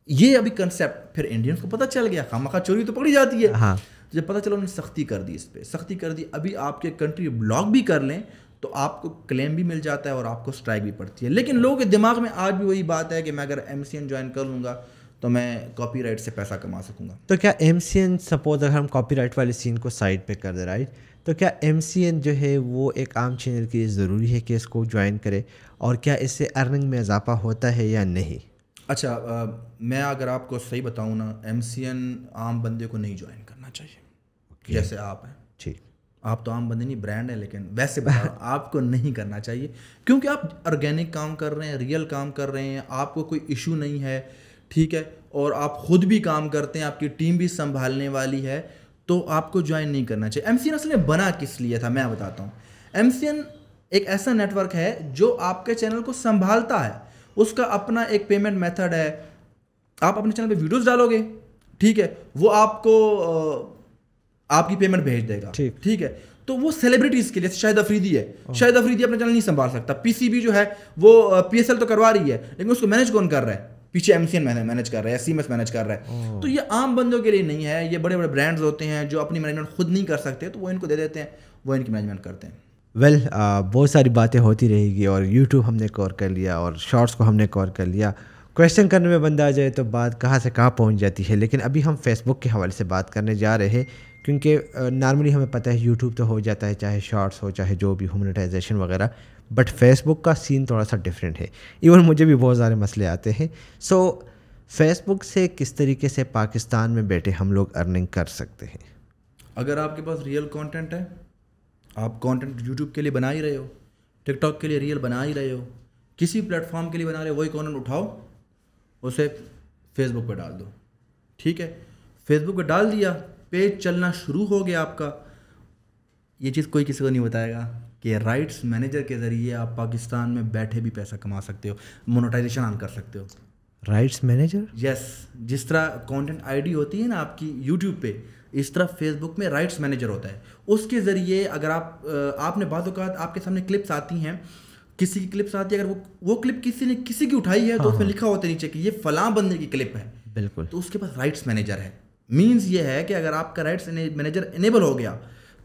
یہ ابھی کنسیپٹ پھر انڈینس کو پتہ چل گیا، خامخواہ چوری تو پکڑی جاتی ہے. ہاں، جب پتہ چلا انہوں نے سختی کر دی، اس پہ سختی کر دی. ابھی آپ کے کنٹری بلاک بھی کر لیں تو آپ کو کلیم بھی مل جاتا ہے اور آپ کو اسٹرائک بھی پڑتی ہے. لیکن لوگوں کے دماغ میں آج بھی وہی بات ہے کہ میں اگر MCN جوائن کر لوں گا تو میں کاپی رائٹ سے پیسہ کما سکوں گا. تو کیا MCN، سپوز اگر ہم کاپی رائٹ والے سین کو سائڈ پہ کر دیں، رائٹ، تو کیا MCN جو ہے وہ ایک عام چینل کے لیے ضروری ہے کہ اس کو جوائن کرے، اور کیا اس سے ارننگ میں اضافہ ہوتا ہے یا نہیں؟ اچھا، میں اگر آپ کو صحیح بتاؤں نا، MCN عام بندے کو نہیں جوائن کرنا چاہیے. جیسے آپ ہیں، ٹھیک، آپ تو عام بندے نہیں، برانڈ ہے، لیکن ویسے بتا رہا ہوں آپ کو نہیں کرنا چاہیے. کیونکہ آپ آرگینک کام کر رہے ہیں، ریئل کام کر رہے ہیں، آپ کو کوئی ایشو نہیں ہے، ٹھیک ہے، اور آپ خود بھی کام کرتے ہیں، آپ کی ٹیم بھی سنبھالنے والی ہے، تو آپ کو جوائن نہیں کرنا چاہیے. MCN اصل میں بنا کس لیے تھا میں بتاتا ہوں. MCN ایک ایسا نیٹ ورک ہے جو آپ کے چینل کو سنبھالتا ہے. اس کا اپنا ایک پیمنٹ میتھڈ ہے. آپ اپنے چینل پہ ویڈیوز ڈالو گے، ٹھیک ہے، وہ آپ کو آپ کی پیمنٹ بھیج دے گا, ٹھیک ہے. تو وہ سیلیبریٹیز کے لیے شاہد افریدی ہے, شاہد افریدی اپنا چینل نہیں سنبھال سکتا, پی سی بی جو ہے وہ پی ایس ایل تو کروا رہی ہے لیکن اس کو مینیج کون کر رہا ہے, پیچھے ایم سی این مینیج کر رہا ہے, سی ایم ایس مینیج کر رہا ہے. تو یہ عام بندوں کے لیے نہیں ہے, یہ بڑے بڑے برانڈز ہوتے ہیں جو اپنی مینجمنٹ خود نہیں کر سکتے تو وہ ان کو دے دیتے ہیں, وہ ان کی مینجمنٹ کرتے ہیں. ویل بہت ساری باتیں ہوتی رہے گی, اور یوٹیوب ہم نے کور کر لیا اور شارٹس کو ہم نے کور کر لیا. کویشچن کرنے میں بندہ آ جائے تو بات کہاں سے کہاں پہنچ جاتی ہے. لیکن ابھی ہم فیس بک کے حوالے سے بات کرنے جا رہے ہیں, کیونکہ نارملی ہمیں پتہ ہے یوٹیوب تو ہو جاتا ہے, چاہے شارٹس ہو چاہے جو بھی مونیٹائزیشن وغیرہ, بٹ فیس بک کا سین تھوڑا سا ڈفرینٹ ہے. ایون مجھے بھی بہت سارے مسئلے آتے ہیں. سو فیس بک سے کس طریقے سے پاکستان میں بیٹھے ہم لوگ ارننگ کر سکتے ہیں؟ اگر آپ کے پاس ریئل کانٹینٹ ہے, آپ کانٹینٹ یوٹیوب کے لیے بنا ہی رہے ہو, ٹک ٹاک کے لیے ریئل بنا ہی رہے ہو, کسی پلیٹ فارم کے لیے بنا رہے ہو, وہی کانٹینٹ اٹھاؤ اسے فیس بک پہ ڈال دو, ٹھیک ہے. فیس بک پہ ڈال دیا, پیج چلنا شروع ہو گیا آپ کا. یہ چیز کوئی کسی کو نہیں بتائے گا کہ رائٹس مینیجر کے ذریعے آپ پاکستان میں بیٹھے بھی پیسہ کما سکتے ہو, مونیٹائزیشن آن کر سکتے ہو. رائٹس مینیجر, یس. جس طرح کانٹینٹ آئی ڈی ہوتی ہے نا آپ کی یوٹیوب پہ, اس طرح فیس بک میں رائٹس مینیجر ہوتا ہے. اس کے ذریعے اگر آپ نے بعض اوقات آپ کے سامنے کلپس آتی ہیں, کسی کی کلپس آتی ہے, اگر وہ کلپ کسی نے کسی کی اٹھائی ہے تو اس میں لکھا ہوتا ہے نیچے کہ یہ فلاں بندے کی کلپ ہے, بالکل, تو اس کے پاس رائٹس مینیجر ہے. مینز یہ ہے کہ اگر آپ کا رائٹس مینیجر انیبل ہو گیا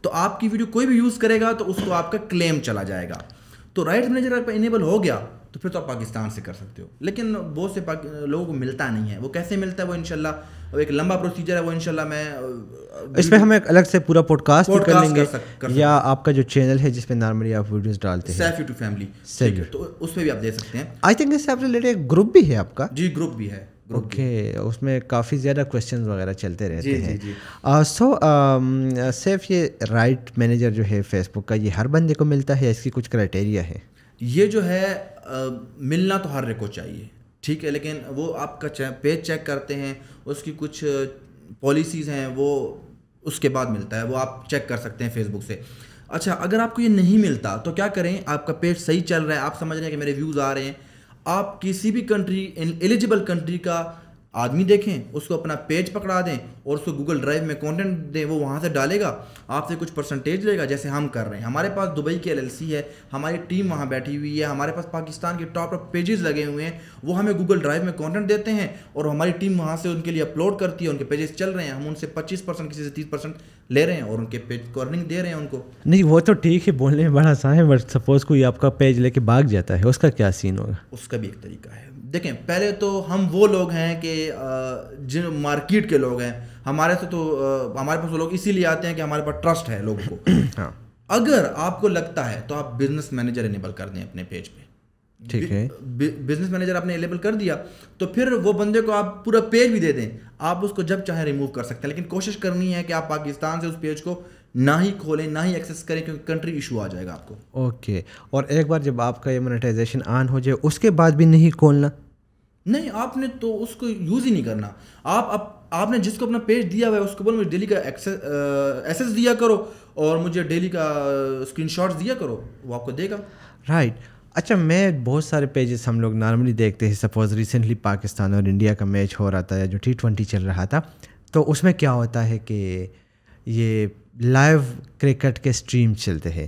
تو آپ کی ویڈیو کوئی بھی یوز کرے گا تو اس کو آپ کا کلیم چلا جائے گا. تو رائٹس مینیجر اگر انیبل ہو گیا تو پھر تو آپ پاکستان سے کر سکتے ہو. لیکن بہت سے لوگوں کو ملتا نہیں ہے. وہ کیسے ملتا ہے, وہ انشاءاللہ ایک لمبا پروسیجر ہے, وہ انشاءاللہ میں اس پہ ہم ایک الگ سے پورا پوڈ کاسٹ بھی کر لیں گے, یا آپ کا جو چینل ہے جس پہ نارملی آپ ویڈیوز ڈالتے ہیں, سیف یوٹیوب فیملی, تو اس پہ بھی آپ دیکھ سکتے ہیں. آئی تھنک اس سے آپ ریلیٹڈ ایک گروپ بھی ہے آپ کا. جی گروپ بھی ہے. اوکے, اس میں کافی زیادہ کویشچنز وغیرہ چلتے رہتے ہیں. سو سیف, یہ رائٹ مینیجر جو ہے فیس بک کا, یہ ہر بندے کو ملتا ہے یا اس کی کچھ کرائٹیریا ہے؟ یہ جو ہے ملنا تو ہر ایک کو چاہیے, ٹھیک ہے, لیکن وہ آپ کا پیج چیک کرتے ہیں, اس کی کچھ پالیسیز ہیں, وہ اس کے بعد ملتا ہے, وہ آپ چیک کر سکتے ہیں فیس بک سے. اچھا, اگر آپ کو یہ نہیں ملتا تو کیا کریں, آپ کا پیج صحیح چل رہا ہے, آپ سمجھ رہے ہیں کہ میرے ویوز آ رہے ہیں, آپ کسی بھی کنٹری, ایلیجیبل کنٹری کا آدمی دیکھیں, اس کو اپنا پیج پکڑا دیں اور اس کو گوگل ڈرائیو میں کانٹینٹ دیں, وہ وہاں سے ڈالے گا, آپ سے کچھ پرسنٹیج لے گا, جیسے ہم کر رہے ہیں. ہمارے پاس دبئی کی LLC ہے, ہماری ٹیم وہاں بیٹھی ہوئی ہے, ہمارے پاس پاکستان کے ٹاپ پیجز لگے ہوئے ہیں, وہ ہمیں گوگل ڈرائیو میں کانٹینٹ دیتے ہیں اور ہماری ٹیم وہاں سے ان کے لیے اپلوڈ کرتی ہے, ان کے پیجز چل رہے ہیں, ہم ان سے 25% کسی سے 30% لے رہے ہیں اور ان کے پیج کو ارننگ دے رہے ہیں ان کو. نہیں وہ تو ٹھیک ہے, بولنے میں بڑا آسان ہے, بٹ سپوز کوئی آپ کا پیج لے کے بھاگ جاتا ہے, اس کا کیا سین ہوگا؟ اس کا بھی ایک طریقہ ہے. دیکھیں, پہلے تو ہم وہ لوگ ہیں کہ جن مارکیٹ کے لوگ ہیں, ہمارے سے تو ہمارے پاس وہ لوگ اسی لیے آتے ہیں کہ ہمارے پاس ٹرسٹ ہے لوگوں کو. ہاں, اگر آپ کو لگتا ہے تو آپ بزنس مینیجر انیبل کر دیں اپنے پیج پہ, ٹھیک ہے, بزنس مینیجر آپ نے انیبل کر دیا تو پھر وہ بندے کو آپ پورا پیج بھی دے دیں, آپ اس کو جب چاہیں ریموو کر سکتے ہیں. لیکن کوشش کرنی ہے کہ آپ پاکستان سے اس پیج کو نہ ہی کھولیں, نہ ہی ایکسیس کریں, کیونکہ کنٹری ایشو آ جائے گا آپ کو. اوکے, اور ایک بار جب آپ کا یہ مونیٹائزیشن آن ہو جائے اس کے بعد بھی نہیں کھولنا؟ نہیں, آپ نے تو اس کو یوز ہی نہیں کرنا. آپ نے جس کو اپنا پیج دیا ہوا ہے اس کو بولو مجھے ڈیلی کا ایکسیس دیا کرو اور مجھے ڈیلی کا اسکرین شاٹس دیا کرو, وہ آپ کو دے گا. رائٹ. اچھا, میں بہت سارے پیجز ہم لوگ نارملی دیکھتے ہیں, سپوز ریسنٹلی پاکستان اور انڈیا کا میچ ہو رہا تھا, جو T20 چل رہا تھا, تو اس میں کیا ہوتا ہے کہ یہ لائیو کرکٹ کے اسٹریم چلتے ہیں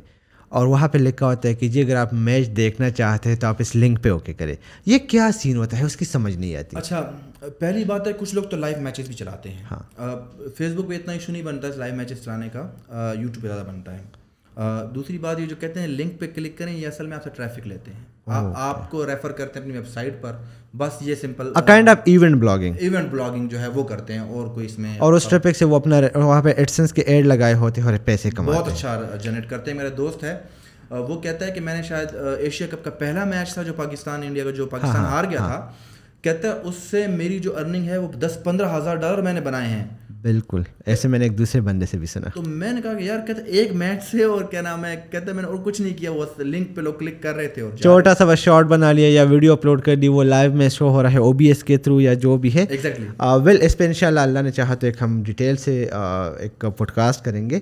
اور وہاں پہ لکھا ہوتا ہے کہ جی اگر آپ میچ دیکھنا چاہتے ہیں تو آپ اس لنک پہ اوکے کریں. یہ کیا سین ہوتا ہے, اس کی سمجھ نہیں آتی. اچھا, پہلی بات ہے کچھ لوگ تو لائیو میچز بھی چلاتے ہیں. ہاں, فیس بک پہ اتنا ایشو نہیں بنتا ہے لائیو میچز چلانے کا, یوٹیوب پہ زیادہ بنتا ہے. دوسری بات یہ جو کہتے ہیں لنک پہ کلک کریں, یہ اصل میں آپ سے ٹریفک لیتے ہیں, آپ کو ریفر کرتے ہیں اپنی ویب سائٹ پر, بس یہ simple kind of event blogging جو ہے وہ کرتے ہیں, اور کوئی اس میں, اور اس ٹریفک سے وہ اپنا وہاں پہ ایڈسنس کے ایڈ لگائے ہوتے ہیں اور پیسے کماتے ہیں. بہت اچھا جنریٹ کرتے ہیں. میرا دوست ہے, وہ کہتا ہے کہ میں نے شاید ایشیا کپ کا پہلا میچ تھا جو پاکستان انڈیا کا, جو پاکستان ہار گیا تھا, کہتا ہے اس سے میری جو ارننگ ہے وہ $10,000-15,000 میں نے بنائے ہیں. بالکل, ایسے میں نے ایک دوسرے بندے سے بھی سنا. تو میں نے کہا کہ یار, کہتا ایک میچ سے, اور کیا نام ہے, کہتا میں نے اور کچھ نہیں کیا, وہ لنک پہ لوگ کلک کر رہے تھے اور چھوٹا سا بس شارٹ بنا لیا یا ویڈیو اپلوڈ کر دی, وہ لائیو میں شو ہو رہا ہے OBS کے تھرو یا جو بھی ہے. ایگزیکٹلی. ویل, اس پہ انشاءاللہ اللہ نے چاہا تو ایک ہم ڈیٹیل سے ایک پوڈ کاسٹ کریں گے.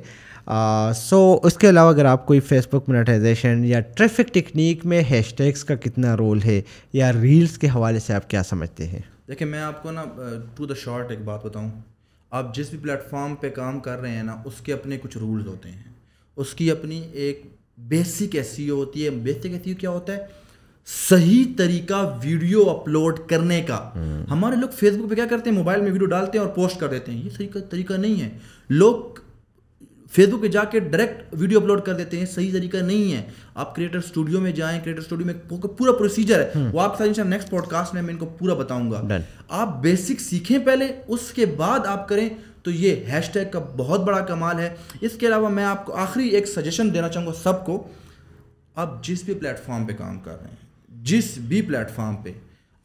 سو اس کے علاوہ اگر آپ کوئی فیس بک مونیٹائزیشن یا ٹریفک ٹیکنیک میں ہیش ٹیگس کا کتنا رول ہے, یا ریلز کے حوالے سے آپ کیا سمجھتے ہیں؟ دیکھیں, میں آپ کو نا ٹو دا شارٹ ایک بات بتاؤں. آپ جس بھی پلیٹ فارم پہ کام کر رہے ہیں نا, اس کے اپنے کچھ رولز ہوتے ہیں, اس کی اپنی ایک بیسک ایسی ہوتی ہے. بیسک ایسی کیا ہوتا ہے؟ صحیح طریقہ ویڈیو اپلوڈ کرنے کا. ہمارے لوگ فیس بک پہ کیا کرتے ہیں, موبائل میں ویڈیو ڈالتے ہیں اور پوسٹ کر دیتے ہیں. یہ صحیح طریقہ نہیں ہے. لوگ فیس بک پہ جا کے ڈائریکٹ ویڈیو اپلوڈ کر دیتے ہیں, صحیح طریقہ نہیں ہے. آپ کریٹر اسٹوڈیو میں جائیں, کریٹر اسٹوڈیو میں پورا پروسیجر ہے, وہ آپ کے ساتھ نیکسٹ پوڈ کاسٹ میں ان کو پورا بتاؤں گا. آپ بیسک سیکھیں پہلے, اس کے بعد آپ کریں, تو یہ ہیش ٹیگ کا بہت بڑا کمال ہے. اس کے علاوہ میں آپ کو آخری ایک سجیشن دینا چاہوں گا سب کو. آپ جس بھی پلیٹ فارم پہ کام کر رہے ہیں, جس بھی پلیٹ فارم پہ,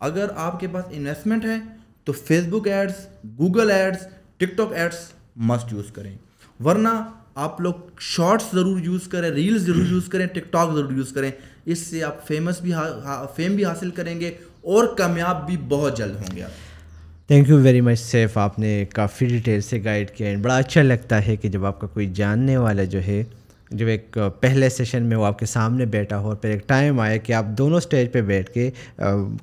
اگر آپ کے پاس انویسٹمنٹ ہے تو فیس بک ایڈز, گوگل ایڈز, ٹک ٹاک ایڈز مسٹ یوز کریں. ورنہ آپ لوگ شارٹس ضرور یوز کریں, ریلز ضرور یوز کریں, ٹک ٹاک ضرور یوز کریں. اس سے آپ فیم بھی حاصل کریں گے اور کامیاب بھی بہت جلد ہوں گے. Thank you very much Saif, آپ نے کافی ڈیٹیل سے گائیڈ کیا. بڑا اچھا لگتا ہے کہ جب آپ کا کوئی جاننے والا جو ہے, جب ایک پہلے سیشن میں وہ آپ کے سامنے بیٹھا ہو, اور پھر ایک ٹائم آئے کہ آپ دونوں اسٹیج پہ بیٹھ کے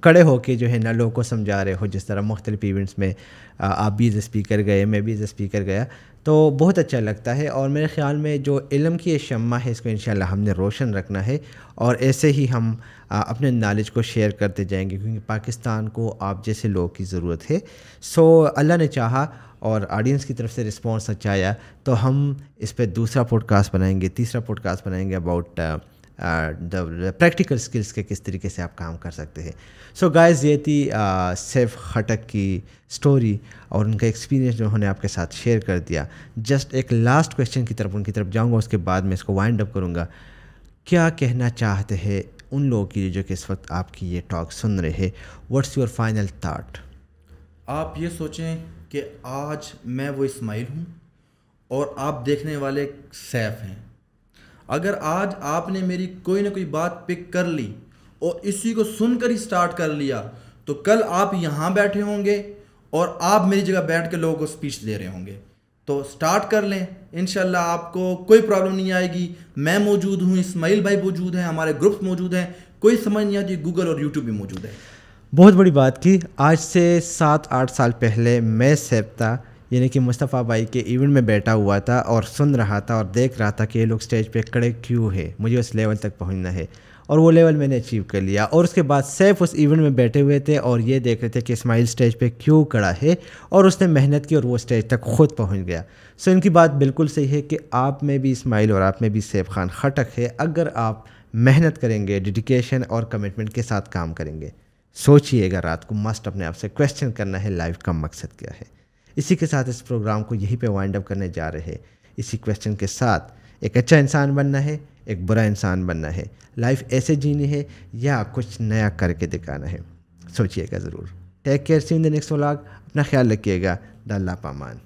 کھڑے ہو کے جو ہے نا لوگوں کو سمجھا رہے ہو. جس طرح مختلف ایونٹس میں آپ بھی ایز اے اسپیکر گئے, میں بھی ایز اے اسپیکر گیا, تو بہت اچھا لگتا ہے. اور میرے خیال میں جو علم کی یہ شمع ہے, اس کو انشاءاللہ ہم نے روشن رکھنا ہے, اور ایسے ہی ہم اپنے نالج کو شیئر کرتے جائیں گے, کیونکہ پاکستان کو آپ جیسے لوگوں کی ضرورت ہے. سو اللہ نے چاہا اور آڈینس کی طرف سے رسپانس اچھا آیا, تو ہم اس پہ دوسرا پوڈ کاسٹ بنائیں گے, تیسرا پوڈ کاسٹ بنائیں گے اباؤٹ پریکٹیکل اسکلس کے, کس طریقے سے آپ کام کر سکتے ہیں. سو گائز, یہ تھی سیف خٹک کی اسٹوری اور ان کا ایکسپیرینس جو انہوں نے آپ کے ساتھ شیئر کر دیا. جسٹ ایک لاسٹ کویشچن کی طرف ان کی طرف جاؤں گا, اس کے بعد میں اس کو وائنڈ اپ کروں گا. کیا کہنا چاہتے ہیں ان لوگوں کی جو کہ اس وقت آپ کی یہ ٹاک سن رہے ہیں؟ What's your final thought? آپ یہ سوچیں کہ آج میں وہ اسماعیل ہوں اور آپ دیکھنے والے سیف ہیں. اگر آج آپ نے میری کوئی نہ کوئی بات پک کر لی اور اسی کو سن کر ہی سٹارٹ کر لیا, تو کل آپ یہاں بیٹھے ہوں گے اور آپ میری جگہ بیٹھ کے لوگوں کو اسپیچ دے رہے ہوں گے. تو سٹارٹ کر لیں, انشاءاللہ آپ کو کوئی پرابلم نہیں آئے گی. میں موجود ہوں, اسماعیل بھائی موجود ہیں, ہمارے گروپس موجود ہیں, کوئی سمجھ نہیں آتی, گوگل اور یوٹیوب بھی موجود ہے. بہت بڑی بات کی. آج سے 7-8 سال پہلے میں سیف تھا, یعنی کہ مصطفیٰ بھائی کے ایونٹ میں بیٹھا ہوا تھا اور سن رہا تھا اور دیکھ رہا تھا کہ یہ لوگ اسٹیج پہ کھڑے کیوں ہے, مجھے اس لیول تک پہنچنا ہے, اور وہ لیول میں نے اچیو کر لیا. اور اس کے بعد سیف اس ایونٹ میں بیٹھے ہوئے تھے اور یہ دیکھ رہے تھے کہ اسماعیل اسٹیج پہ کیوں کھڑا ہے, اور اس نے محنت کی اور وہ اسٹیج تک خود پہنچ گیا. سو ان کی بات بالکل صحیح ہے کہ آپ میں بھی اسماعیل اور آپ میں بھی سیف خان خٹک ہے. اگر آپ محنت کریں گے, ڈیڈیکیشن اور کمٹمنٹ کے ساتھ کام کریں گے. سوچئے گا رات کو مسٹ اپنے آپ سے کویسچن کرنا ہے, لائف کا مقصد کیا ہے. اسی کے ساتھ اس پروگرام کو یہیں پہ وائنڈ اپ کرنے جا رہے ہیں. اسی کویسچن کے ساتھ, ایک اچھا انسان بننا ہے, ایک برا انسان بننا ہے, لائف ایسے جینی ہے یا کچھ نیا کر کے دکھانا ہے. سوچئے گا ضرور. Take care, see in the next vlog. اپنا خیال رکھیے گا. اللہ پامان.